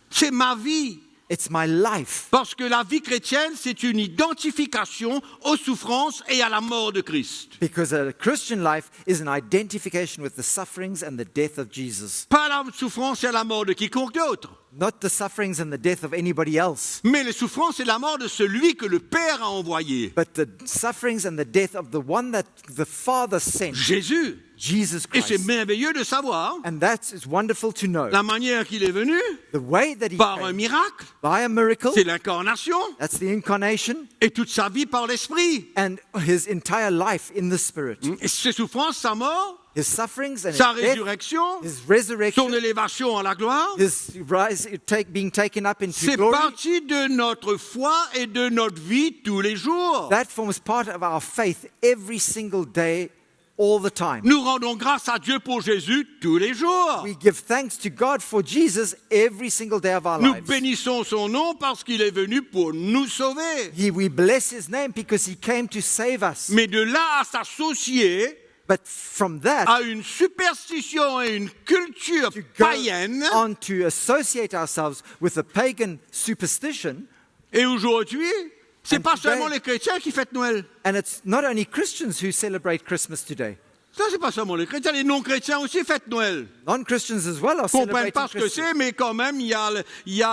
c'est ma vie. It's my life. Parce que la vie chrétienne, c'est une identification aux souffrances et à la mort de Christ. Because a Christian life is an identification with the sufferings and the death of Jesus. Pas la souffrance et la mort de quiconque d'autre, Not the sufferings and the death of anybody else, mais les souffrances et la mort de celui que le Père a envoyé, but the sufferings and the death of the one that the Father sent, Jésus. Jesus Et c'est Christ. merveilleux de savoir And that is wonderful to know. la manière qu'il est venu, The way that he par un came, miracle, by a miracle, c'est l'incarnation, that's the incarnation, et toute sa vie par l'Esprit. and his entire life in the Spirit. Et ses souffrances, sa mort, His sufferings and his sa death, résurrection, his son resurrection, élévation à la gloire, his rise, being taken up into c'est glory, partie de notre foi et de notre vie tous les jours. that forms part of our faith every single day, all the time. Nous rendons grâce à Dieu pour Jésus tous les jours. We give thanks to God for Jesus every single day of our Nous lives. bénissons son nom parce qu'il est venu pour nous sauver. We bless his name because he came to save us. Mais de là à s'associer But from that, à une superstition et une culture to go païenne, on to associate ourselves with a pagan superstition, et aujourd'hui, c'est And pas today- seulement les chrétiens qui fêtent Noël. and it's not only Christians who celebrate Christmas today. Ça, c'est pas seulement les chrétiens, les non-chrétiens aussi fêtent Noël. Non-Christians as well are Ils ne comprennent celebrating pas ce que Christmas. c'est, mais quand même, il y a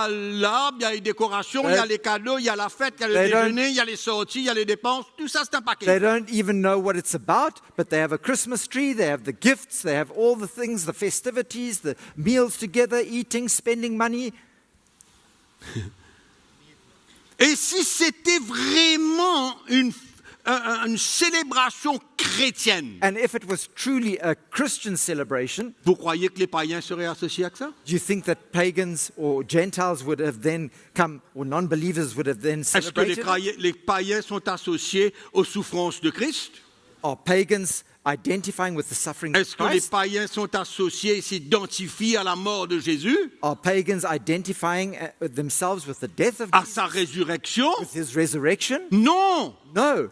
l'arbre, il y a les décorations, il y a les cadeaux, il y a la fête, il y a le They don't- déjeuner, il y a les sorties, il y a les dépenses. Tout ça, c'est un They paquet. don't even know what it's about, but they have a Christmas tree, they have the gifts, they have all the things, the festivities, the meals together, eating, spending money. Et si c'était vraiment une célébration chrétienne, And if it was truly a Christian celebration, vous croyez que les païens seraient associés à ça? do you think that pagans or Gentiles would have then come, or non-believers would have then Est-ce que celebrated? les païens sont associés aux souffrances de Christ? Are pagans identifying with the suffering of Est-ce que les Christ? païens sont associés et s'identifient à la mort de Jésus, Are pagans identifying themselves with the death of à Jesus, sa résurrection? with his resurrection? Non, No,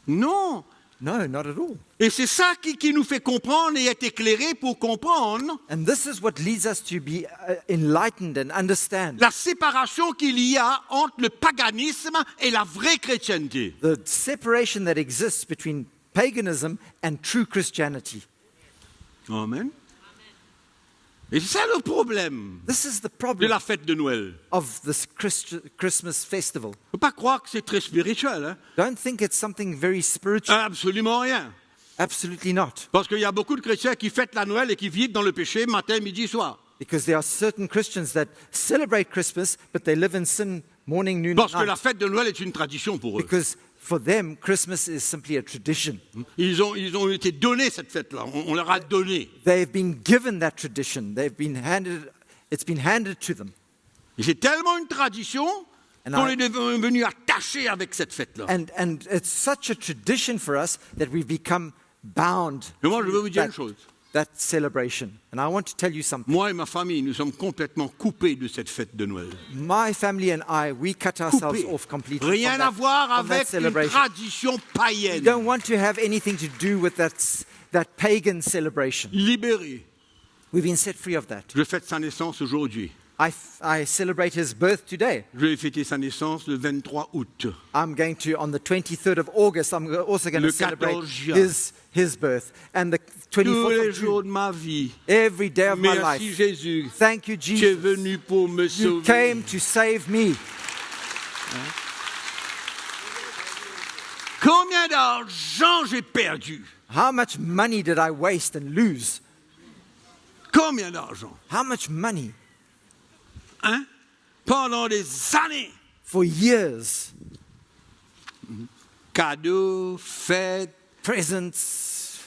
non. no, not at all. Et c'est ça qui nous fait comprendre et être éclairé pour comprendre And this is what leads us to be enlightened and understand la séparation qu'il y a entre le paganisme et la vraie chrétienté. the separation that exists between paganism and true Christianity. Amen. Et c'est ça le problème This is the de problem la fête de Noël. of this Christmas festival. Il ne faut pas croire que c'est très spirituel. Hein? Don't think it's something very spiritual. Absolument rien. Absolutely not. Parce qu'il y a beaucoup de chrétiens qui fêtent la Noël et qui vivent dans le péché matin, midi, soir. Because there are certain Christians that celebrate Christmas, but they live in sin morning, noon, and Parce que la night. fête de Noël est une tradition pour eux. Because for them, Christmas is simply a tradition. Ils ont été donnés cette fête-là. On leur a donné. They've been given that tradition. It's been handed to them. Et c'est tellement une tradition And qu'on I- est devenu attaché avec cette fête-là. And it's such a tradition for us that we've become bound Mais moi, je veux vous dire that, une chose. that celebration. And I want to tell you something. Moi et ma famille, nous sommes complètement coupés de cette fête de Noël. My family and I, we cut ourselves Coupés. off completely Rien from à that, voir from that avec une celebration. tradition We païenne. don't want to have anything to do with that pagan celebration. Libéré. We've been set free of that. Je fête sa naissance aujourd'hui. I celebrate his birth today. Je vais fêter sa naissance le 23 août. I'm going to, on the 23rd of August, I'm also going to Le celebrate 14 juin. his birth. And the Tous 24th les of jours June, de ma vie. every day of my Merci life. Jésus. Thank you, Tu es Jesus. venu pour me You sauver. came to save me. Combien d'argent j'ai perdu? How much money did I waste and lose? Combien d'argent? How much money? Hein? Pendant des années. For years. Cadeaux, fêtes Presents,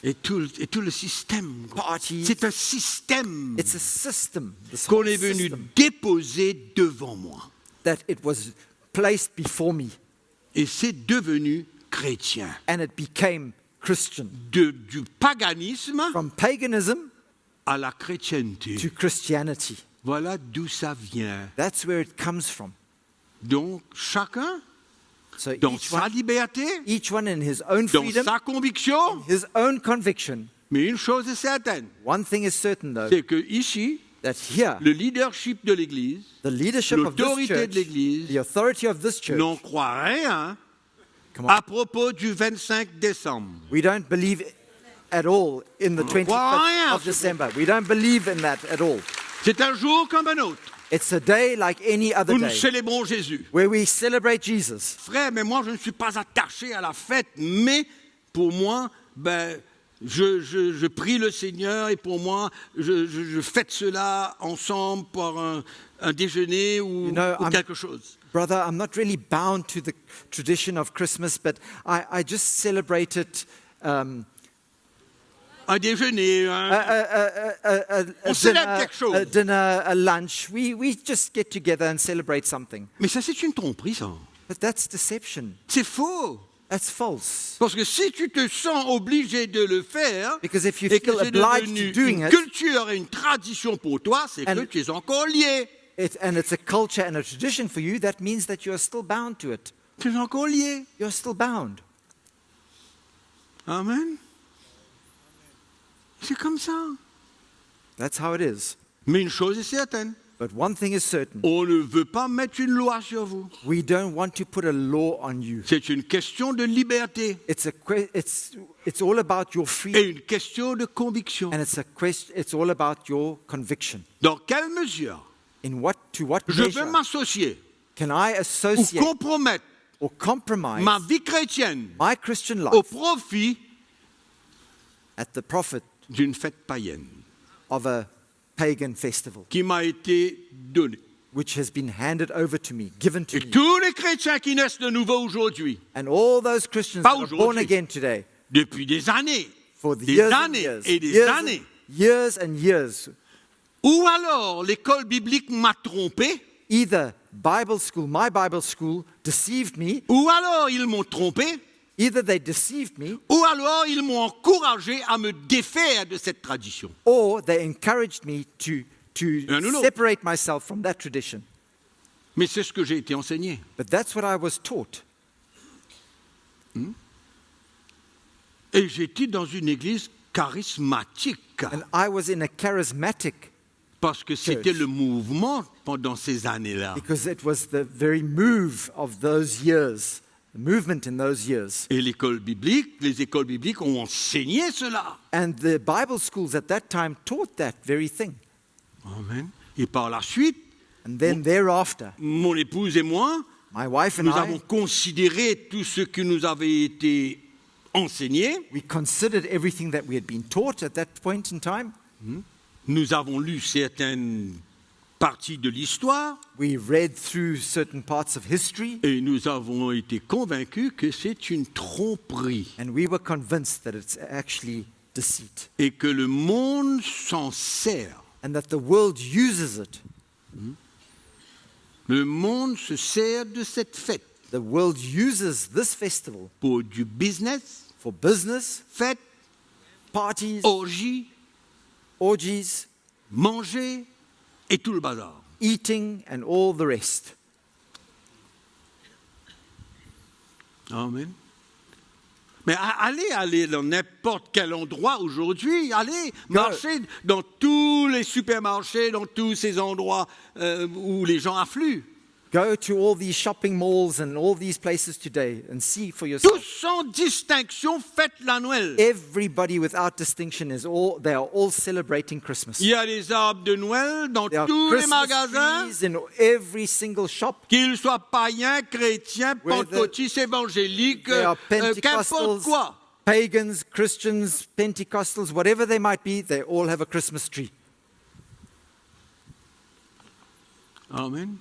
et tout le système. quoi. parties. C'est un système It's a system. This qu'on whole est venu system déposer devant moi. that it was placed before me. Et c'est devenu chrétien. And it became Christian. Du paganisme From paganism à la chrétienté. to Christianity. Voilà d'où ça vient. That's where it comes from. Donc, chacun, So dans each sa one, liberté, each one in his own dans freedom, sa conviction, his own conviction. mais une chose est certaine, One thing is certain, though, c'est que ici, that here, le leadership de l'Église the leadership of this l'autorité church, de l'Église the authority of this church, n'en croit rien come on, à propos du 25 décembre. we don't believe at all in the croit 25th rien à of ce December. We don't believe in that at all. C'est un jour comme un autre It's a day like any other où nous day célébrons Jésus. where we celebrate Jesus. Frère, mais moi je ne suis pas attaché à la fête, mais pour moi, je prie le Seigneur et pour moi, je fête cela ensemble par un déjeuner ou, You know, ou I'm- quelque chose. Brother, I'm not really bound to the tradition of Christmas, but I just celebrate it. Un déjeuner, A On célèbre quelque chose. a dinner, a lunch. We just get together and celebrate something. mais ça c'est une tromperie ça. But that's deception. C'est faux. That's false. Parce que si tu te sens obligé de le faire, Because if you et que feel c'est obliged devenu to doing une it, culture et une tradition pour toi, c'est que And- tu es encore lié. and it's a culture and a tradition for you, that means that you are still bound to it. Tu es encore lié. You're still bound. Amen. C'est comme ça. That's how it is. Mais une chose est certaine, But one thing is certain. on ne veut pas mettre une loi sur vous. We don't want to put a law on you. C'est une question de liberté It's all about your et freedom, une question de conviction. and it's all about your conviction. Dans quelle mesure To what je measure veux m'associer can I ou associate compromettre or compromise ma vie chrétienne my Christian au life profit at the profit d'une fête païenne of a pagan festival, qui m'a été donnée. which has been handed over to me, given to Et me. tous les chrétiens qui naissent de nouveau aujourd'hui, And all those Christians Pas that are born aujourd'hui. again today, depuis des années, for the des years and années years, et des years, années, years and years, ou alors l'école biblique m'a trompé, either my Bible school deceived me, ou alors ils m'ont trompé, either they deceived me, ou alors ils m'ont encouragé à me défaire de cette tradition. or they encouraged me to L'un ou l'autre. separate myself from that tradition. Mais c'est ce que j'ai été enseigné. But that's what I was taught. Et j'étais dans une église charismatique, And I was in a charismatic, parce que c'était Church. le mouvement pendant ces années-là. because it was the very move of those years, the movement in those years. Et les écoles bibliques ont enseigné cela. And the Bible schools at that time taught that very thing. Amen. Et par la suite, And then thereafter, mon épouse et moi, my wife and nous avons I, considéré tout ce qui nous avait été enseigné. we considered everything that we had been taught at that point in time. Nous avons lu certaines parties de l'histoire We read through certain parts of history, et nous avons été convaincus que c'est une tromperie and we were convinced that it's actually deceit, et que le monde s'en sert. and that the world uses it. Le monde se sert de cette fête The world uses this festival pour du business, for business, fête, parties, orgie, orgies, manger et tout le bazar. eating, and all the rest. Amen. Mais allez dans n'importe quel endroit aujourd'hui, allez marcher dans tous les supermarchés, dans tous ces endroits où les gens affluent. Go to all these shopping malls and all these places today and see for Tous yourself. sans distinction fêtent la Noël. Everybody without distinction they are all celebrating Christmas. Il y a des arbres de Noël dans There are tous les Christmas magasins, trees in every single shop. qu'ils soient païens, chrétiens, Whether pentecôtistes, évangéliques, They are qu'importe Pentecostals, quoi. pagans, Christians, Pentecostals, whatever they might be, they all have a Christmas tree. Amen.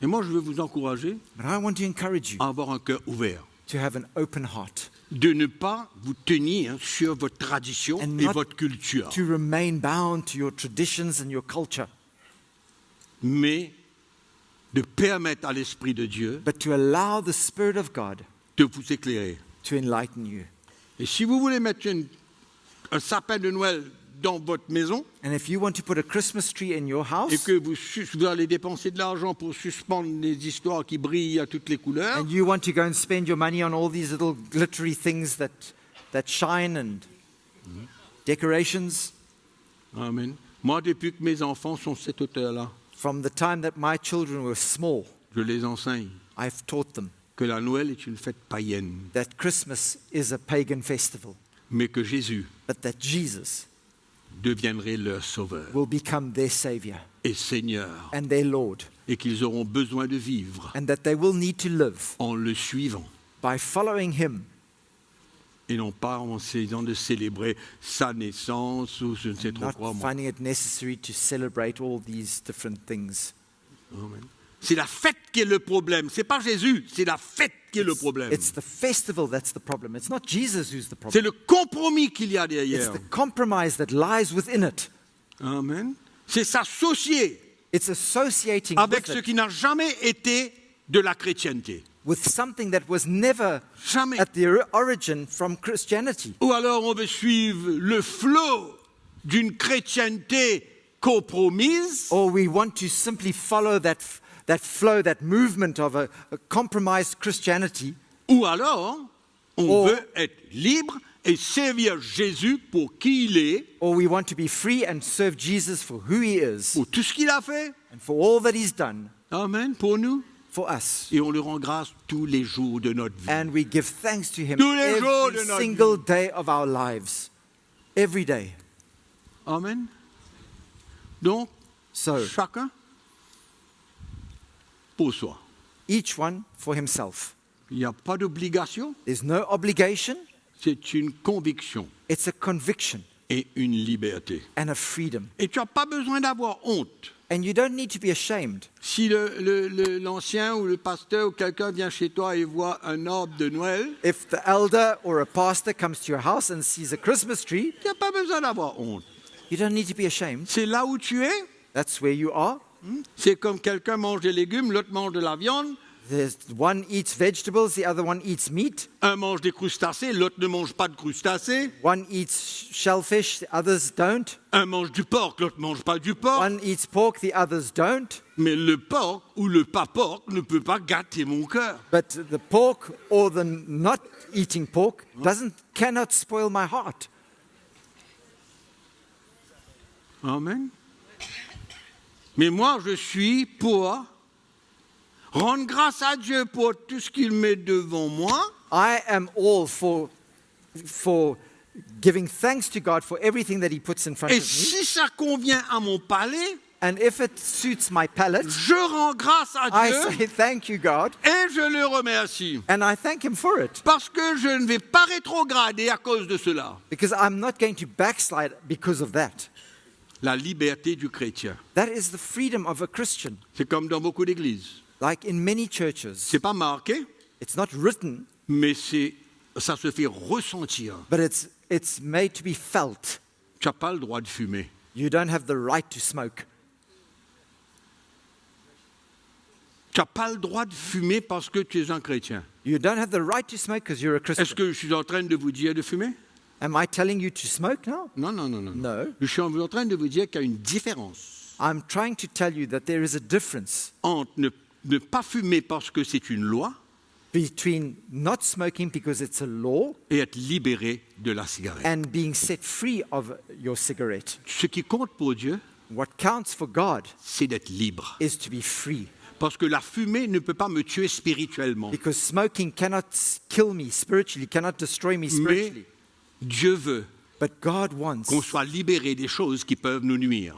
Et moi, je veux vous encourager But I want to encourage you à avoir un cœur ouvert, to have an open heart, de ne pas vous tenir sur votre tradition And et not votre culture, to remain bound to your traditions and your culture, mais de permettre à l'Esprit de Dieu but to allow the Spirit of God de vous éclairer. to enlighten you. Et si vous voulez mettre un sapin de Noël dans votre maison And if you want to put a Christmas tree in your et house, que vous allez dépenser de l'argent pour suspendre les histoires qui brillent à toutes les couleurs, and you want to go and spend your money on all these little glittery things that shine and decorations, amen. Moi, depuis que mes enfants sont cette hauteur-là, from the time that my children were small, je les enseigne I've taught them que la Noël est une fête païenne, that Christmas is a pagan festival, mais que Jésus but that Jesus deviendrait leur sauveur will become their Savior et Seigneur, and their Lord, et qu'ils auront besoin de vivre and that they will need to live en le suivant, by following Him et non pas en essayant de célébrer sa naissance ou je ne sais trop not quoi. Moi. finding it necessary to celebrate all these different things. Amen. C'est la fête qui est le problème. C'est pas Jésus, c'est la fête qui est le problème. It's the festival that's the problem. It's not Jesus who's the C'est problem. le compromis qu'il y a It's derrière. the compromise that lies within it. Amen. C'est s'associer It's associating avec with ce it qui n'a jamais été de la chrétienté. with something that was never Jamais. at the origin from Christianity. Ou alors on veut suivre le flot d'une chrétienté compromise, Or we want to simply follow that flow, that movement of a compromised Christianity. ou alors on Or- veut être libre et servir Jésus pour qui il est, Or we want to be free and serve Jesus for who He is pour tout ce qu'il a fait. and for all that He's done Amen, pour nous. for us. Et on le rend grâce tous les jours de notre vie. And we give thanks to Him Tous les jours every de notre single day of our lives. Every day. Amen. Donc, So, chacun pour soi. each one for himself. Il n'y a pas d'obligation, There's no obligation. c'est une conviction It's a conviction et une liberté. and a freedom. Et tu n'as pas besoin d'avoir honte. And you don't need to be ashamed. Si l'ancien ou le pasteur ou quelqu'un vient chez toi et voit un arbre de Noël, If the elder or a pastor comes to your house and sees a Christmas tree, il n'y a pas besoin d'avoir honte. you don't need to be ashamed. C'est là où tu es. That's where you are. C'est comme quelqu'un mange des légumes, l'autre mange de la viande. There's one eats vegetables, the other one eats meat. Un mange des crustacés, l'autre ne mange pas de crustacés. One eats shellfish, the others don't. Un mange du porc, l'autre ne mange pas du porc. One eats pork, the others don't. Mais le porc ou le pas porc ne peut pas gâter mon cœur. But the pork or the not eating pork cannot spoil my heart. Amen. Mais moi, je suis pour rendre grâce à Dieu pour tout ce qu'il met devant moi, I am all for giving thanks to God for everything that He puts in front Et of me. si ça convient à mon palais, And if it suits my palate, je rends grâce à I Dieu say thank you, God, et je le remercie. and I thank Him for it. Parce que je ne vais pas rétrograder à cause de cela. Because I'm not going to backslide because of that. La liberté du chrétien. That is the freedom of a Christian. C'est comme dans beaucoup d'églises. Like in many churches, C'est pas marqué, it's not written, mais ça se fait ressentir. but it's made to be felt. Tu n'as pas le droit de fumer. You don't have the right to smoke. Tu n'as pas le droit de fumer parce que tu es un chrétien. You don't have the right to smoke because you're a Est-ce Christian. que je suis en train de vous dire de fumer? Am I telling you to smoke now? Non, non, non, non. No. Je suis en train de vous dire qu'il y a une différence I'm trying to tell you that there is a difference entre ne pas fumer parce que c'est une loi between not smoking because it's a law et être libéré de la cigarette. and being set free of your cigarette. Ce qui compte pour Dieu, What counts for God c'est d'être libre. is to be free. Parce que la fumée ne peut pas me tuer spirituellement. Because smoking cannot kill me spiritually, cannot destroy me Mais spiritually. Dieu veut But God wants qu'on soit libéré des choses qui peuvent nous nuire.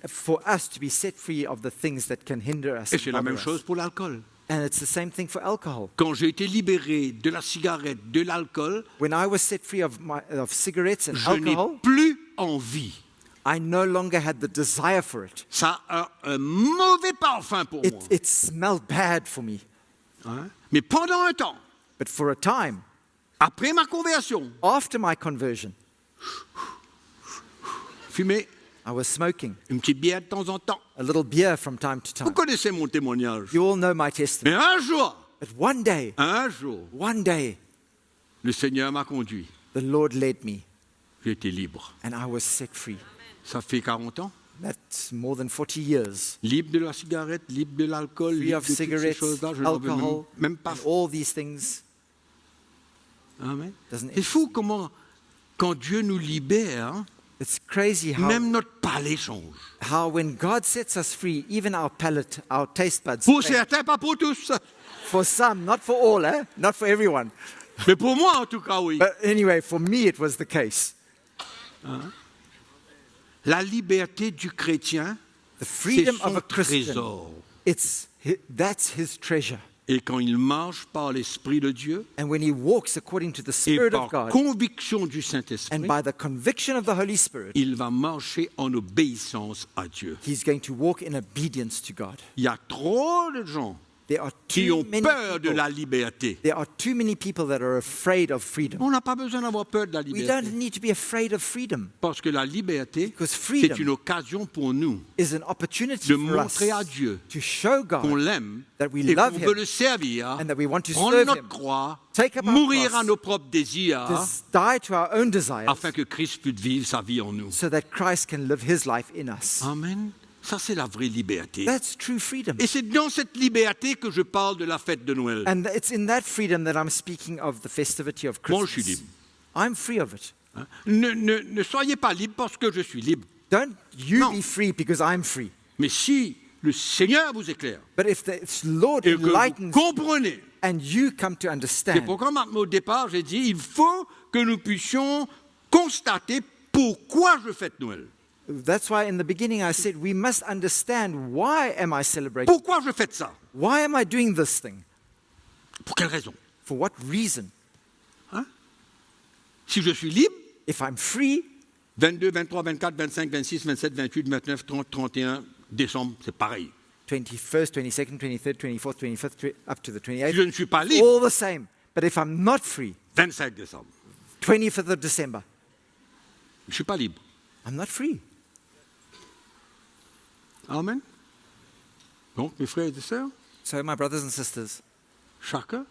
for us to be set free of the things that can hinder us. Et and c'est la bother même us. chose pour l'alcool. And it's the same thing for alcohol. Quand j'ai été libéré de la cigarette, de l'alcool, When I was set free of cigarettes and je n'ai alcohol, plus envie. I no longer had the desire for it. Ça a un mauvais parfum pour moi. It smelled bad for me. Hein? Mais pendant un temps, But for a time, après ma conversion, after my conversion, fumer I was smoking une petite bière de temps en temps. a little beer from time to Vous time. connaissez mon témoignage. You all know my testimony. Mais But one day, le Seigneur m'a conduit. the Lord led me J'ai été libre. and I was set free. Ça fait 40 ans. That's more than 40 years. Libre de la cigarette, libre de l'alcool, Free libre of de toutes ces cigarettes, choses-là. Je n'en veux alcohol, même pas. and all these things. Amen. Doesn't C'est fou comment, quand Dieu nous libère, hein, It's crazy même notre palais change. how when God sets us free, even our palate, our taste buds, Pour change. certains, pas pour tous. For some, not for all, not for everyone. Mais pour moi, en tout cas, oui. But anyway, for me it was the case. La liberté du chrétien, The c'est freedom of son a Christian, trésor. that's his treasure. Et quand il marche par l'Esprit de Dieu And when he walks according to the et Spirit par of God conviction du and Saint-Esprit, by the conviction of the Holy Spirit, il va marcher en obéissance à Dieu. he's going to walk in obedience to God. Il y a trop de gens There are qui too ont many peur de people. la liberté. There are too many people that are afraid of freedom. On n'a pas besoin d'avoir peur de la We liberté. don't need to be afraid of freedom Parce que la liberté, because c'est freedom une occasion pour nous is an opportunity de for us montrer à Dieu to show qu'on God l'aime that we et love qu'on him veut le servir, and that we want to prendre serve notre him, croix, take up our mourir cross, à nos propres désirs, die to our own desires afin que Christ puisse vivre sa vie en nous. so that Christ can live his life in us. Amen. Ça, c'est la vraie liberté. That's true freedom. Et c'est dans cette liberté que je parle de la fête de Noël. And it's in that freedom that I'm speaking of the festivity of Moi, je suis Christmas. libre. I'm free of it. Hein? Ne soyez pas libre parce que je suis libre. Don't you Non. be free because I'm free. Mais si le Seigneur vous éclaire But if the Lord et que vous enlightens comprenez, and you come to c'est understand, pourquoi au départ j'ai dit il faut que nous puissions constater pourquoi je fête Noël. that's why in the beginning I said we must understand why am I celebrating? Pourquoi je fête ça? Why am I doing this thing? Pour quelle raison? For what reason? Hein? Si je suis libre, If I'm free, 22, 23, 24, 25, 26, 27, 28, 29, 30, 31 décembre, c'est pareil. 21st, 22nd, 23rd, 24th, 25th, up to the Si 28th, je ne suis pas libre, all the same. But if I'm not free, 25 décembre, 25th of December, je ne suis pas libre. I'm not free. Amen. Donc, mes frères et sœurs, So my brothers and sisters, chacun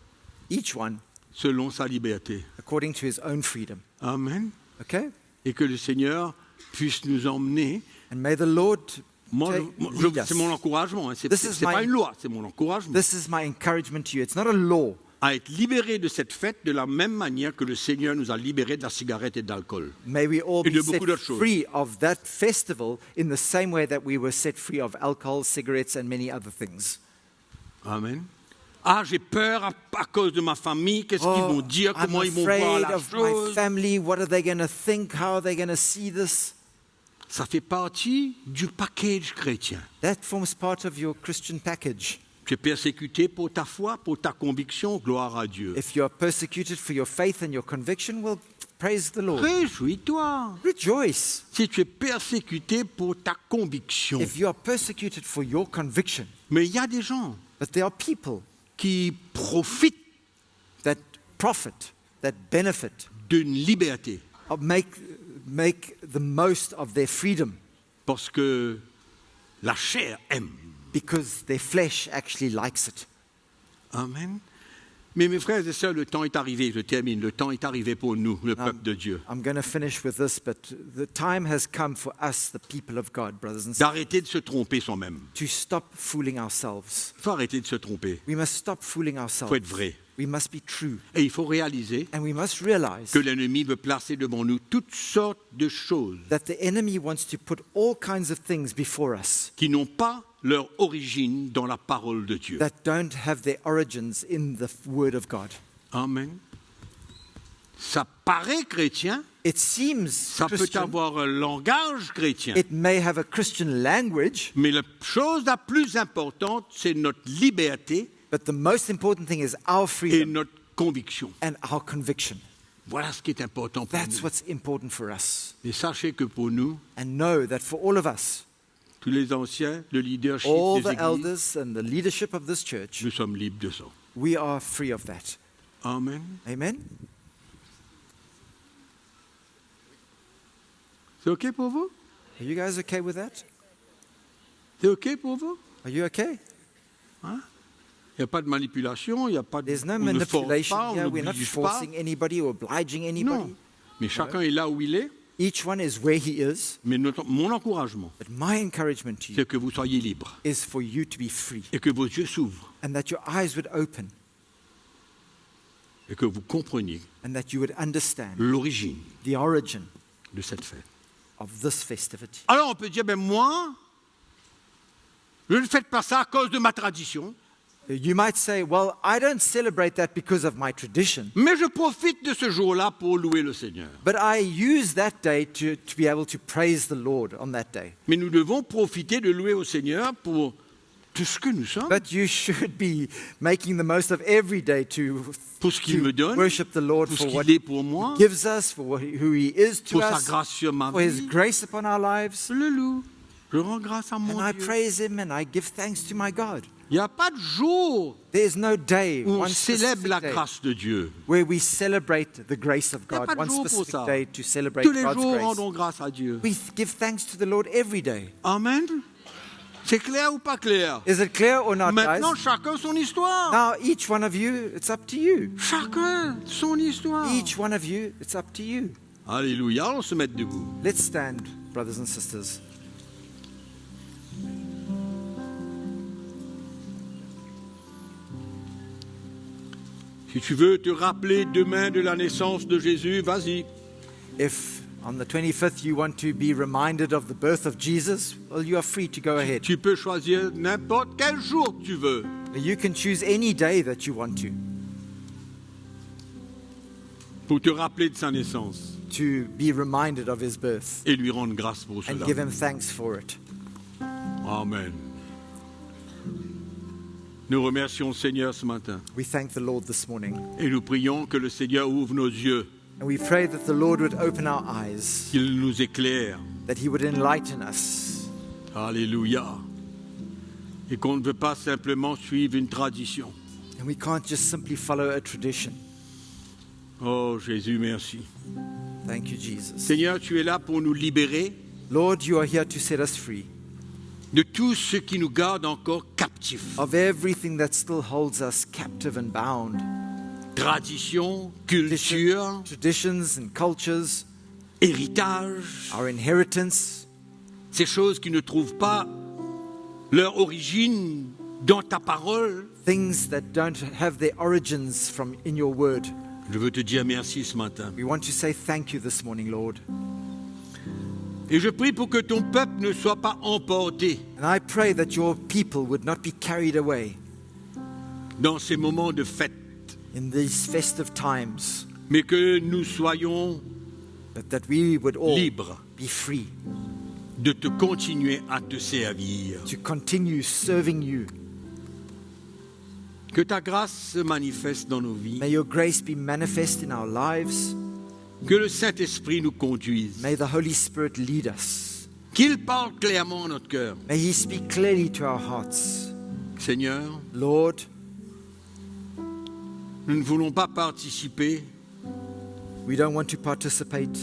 each one selon sa liberté. according to his own freedom. Amen. Okay? Et que le Seigneur puisse nous emmener. And may the Lord Moi, lead us. c'est mon encouragement. Hein. C'est This is pas my- une loi, c'est mon encouragement. This is my encouragement to you. It's not a law. À être libérés de cette fête de la même manière que le Seigneur nous a libérés de la cigarette et de l'alcool. May we all Et de be set beaucoup d'autres choses. free of that festival in the same way that we were set free of alcohol, cigarettes, and many other things. Amen. Ah, j'ai peur à cause de ma famille. Qu'est-ce qu'ils vont dire? I'm Comment ils vont voir afraid la of my chose? family. What are they going to think? How are they going to see this? Ça fait partie du package chrétien. That forms part of your Christian package. Tu es persécuté pour ta foi, pour ta conviction, gloire à Dieu. If you are persecuted for your faith and your conviction, well, praise the Lord. Réjouis-toi. Rejoice. Si tu es persécuté pour ta conviction. If you are persecuted for your conviction. Mais il y a des gens But there are people qui profitent that profit, that benefit, d'une liberté make the most of their freedom parce que la chair aime. because their flesh actually likes it. Amen. Mais mes frères et sœurs, le temps est arrivé, je termine, le temps est arrivé pour nous, le peuple de Dieu. I'm going to finish with this, but the time has come for us, the people of God, brothers and sisters, D'arrêter de se tromper soi-même. to stop fooling ourselves. Il faut arrêter de se tromper. We must stop fooling Il ourselves. faut être vrai. We must be true. Et il faut réaliser And we must realize que l'ennemi veut placer devant nous toutes sortes de choses that the enemy wants to put all kinds of things before us qui n'ont pas leur origine dans la parole de Dieu. that don't have their origins in the Word of God. Amen. Ça paraît chrétien, It seems ça peut Christian, avoir un langage chrétien, it may have a Christian language, mais la chose la plus importante, c'est notre liberté but the most important thing is our et freedom notre conviction. and our conviction. Voilà ce qui est important pour That's nous. what's important for us. Et sachez que pour nous, And know that for all of us, tous les anciens, le leadership all des the églises, elders and the leadership of this church, nous sommes libres de ça. we are free of that. Amen. Amen? C'est OK pour vous? Are you guys okay with that? C'est OK pour vous? Are you okay? Il n'y a pas de manipulation, il n'y a pas de... There's no on ne force manipulation pas, on here. We're not n'oblige pas. forcing anybody or obliging anybody. Non. Mais chacun est là où il est. Each one is where he is. Mais mon encouragement, But my encouragement to you c'est que vous soyez libres is for you to be free et que vos yeux s'ouvrent and that your eyes would open et que vous compreniez and that you would understand l'origine the origin de cette fête. of this festivity. Alors on peut dire, ben moi, je ne fais pas ça à cause de ma tradition, You might say, well, I don't celebrate that because of my tradition, mais je profite de ce jour-là pour louer le Seigneur. but I use that day to be able to praise the Lord on that day. Mais nous devons profiter de louer au Seigneur pour tout ce que nous sommes, But you should be making the most of every day to pour ce qu'il me donne, worship the Lord pour ce for what qu'il est pour moi, He gives us, for who He is to pour sa us, grâce sur ma for His vie. grace upon our lives. Je le loue. Je rends grâce à mon And I Dieu. praise Him and I give thanks to my God. Il n'y a pas de jour There is no day, où on one célèbre specific la day, grâce de Dieu. where we celebrate the grace of Il n'y a God. pas de One jour pour specific ça. day to celebrate Tous les God's jours, grace. rendons grâce à Dieu. We give thanks to the Lord every day. Amen. C'est clair ou pas clair? Is it clear or not, guys? Maintenant, chacun son histoire. Now, each one of you, it's up to you. Chacun son histoire. Each one of you, it's up to you. Alléluia. On se met debout. Let's stand, brothers and sisters. Si tu veux te rappeler demain de la naissance de Jésus, vas-y. If on the 25th you want to be reminded of the birth of Jesus, well, you are free to go ahead. Tu peux choisir n'importe quel jour que tu veux. You can choose any day that you want Pour te rappeler de sa naissance to be reminded of his birth et lui rendre grâce pour and cela. give him thanks for it. Amen. Nous remercions le Seigneur ce matin We thank the Lord this morning. et nous prions que le Seigneur ouvre nos yeux, And we pray that the Lord would open our eyes, qu'il nous éclaire. that he would enlighten us, Alléluia. Et qu'on ne veut pas simplement suivre une tradition. and we can't just simply follow a tradition. Oh Jésus, merci. Thank you, Jesus. Seigneur, tu es là pour nous libérer Lord, you are here to set us free de tout ce qui nous garde encore captifs. of everything that still holds us captive and bound. Tradition, culture, Traditions and cultures, héritage, our inheritance, ces choses qui ne trouvent pas leur origine dans ta parole. things that don't have their origins from in your word. Je veux te dire merci ce matin. We want to say thank you this morning, Lord. Et je prie pour que ton peuple ne soit pas emporté, And I pray that your people would not be carried away, dans ces moments de fête, in these festive times, mais que nous soyons but that we would all libres be free de te continuer à te servir. to continue serving you. Que ta grâce se manifeste dans nos vies. May your grace be manifest in our lives. Que le Saint-Esprit nous conduise. May the Holy Spirit lead us. Qu'il parle clairement à notre cœur. May He speak clearly to our hearts. Seigneur, Lord, nous ne voulons pas participer we don't want to participate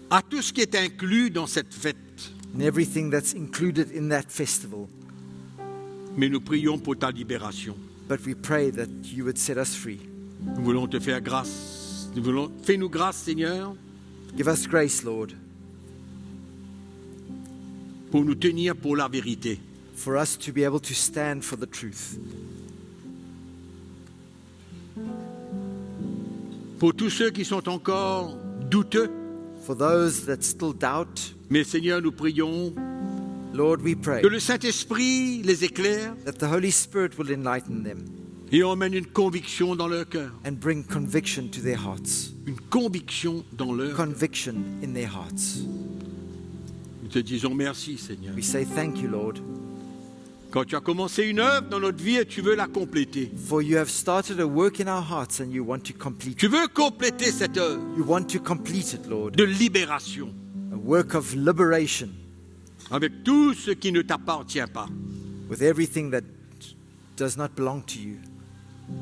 à tout ce qui est inclus dans cette fête, in everything that's included in that festival, mais nous prions pour ta libération. but we pray that you would set us free. Nous voulons te faire grâce. Fais-nous grâce, Seigneur, Give us grace, Lord, pour nous tenir pour la vérité. for us to be able to stand for the truth. Pour tous ceux qui sont encore douteux, For those that still doubt, mais Seigneur, nous prions Lord, we pray que le Saint-Esprit les éclaire that the Holy Spirit will enlighten them et emmène une conviction dans leur cœur. and bring conviction to their hearts. Une conviction dans leur cœur. Conviction in their hearts. Nous te disons merci, Seigneur. We say thank you, Lord, Quand tu as commencé une œuvre dans notre vie et tu veux la compléter. for you have started a work in our hearts and you want to complete Tu it. veux compléter cette œuvre You want to complete it, Lord. de libération A work of liberation avec tout ce qui ne t'appartient pas. with everything that does not belong to you.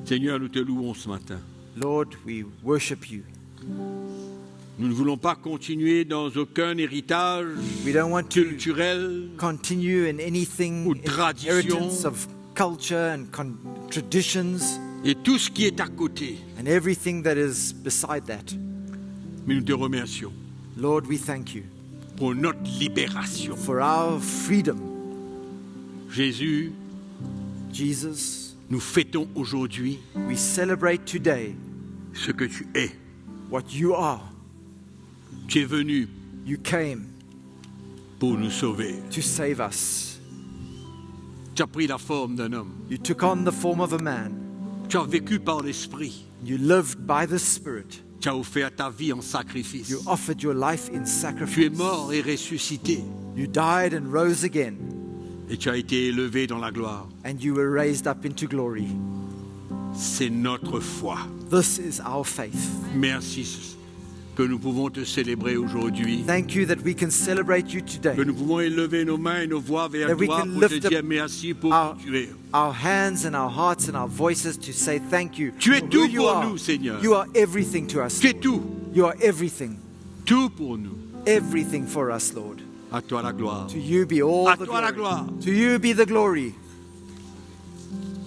Seigneur, nous te louons ce matin. Lord, we worship you. Nous ne voulons pas continuer dans aucun héritage We don't want to culturel continue in anything, ou in tradition. inheritance of culture and traditions et tout ce qui est à côté. and everything that is beside that. Mais nous te remercions Lord, we thank you pour notre libération. for our freedom. Jésus, Jesus, nous fêtons aujourd'hui we celebrate today ce que tu es. what you are. Tu es venu You came pour nous sauver. to save us. Tu as pris la forme d'un homme. You took on the form of a man. Tu as vécu par l'Esprit. You lived by the Spirit. Tu as offert ta vie en sacrifice. You offered your life in Tu es sacrifice. mort et ressuscité. You died and rose again, Et tu as été élevé dans la gloire. and you were raised up into glory. C'est notre foi. This is our faith. Merci que nous pouvons te célébrer aujourd'hui. Thank you that we can celebrate you Que today. nous pouvons élever nos mains et nos voix vers That we toi can pour te lift up dire merci pour our, qui tu es. our hands and our hearts and our voices to say thank you. Tu es for tout who you pour are. nous, Seigneur. You are everything to us. Tu es tout. You are everything. Tout pour nous. Everything for us, Lord. À toi la gloire. To you be all À the toi la glory. gloire. To you be the glory.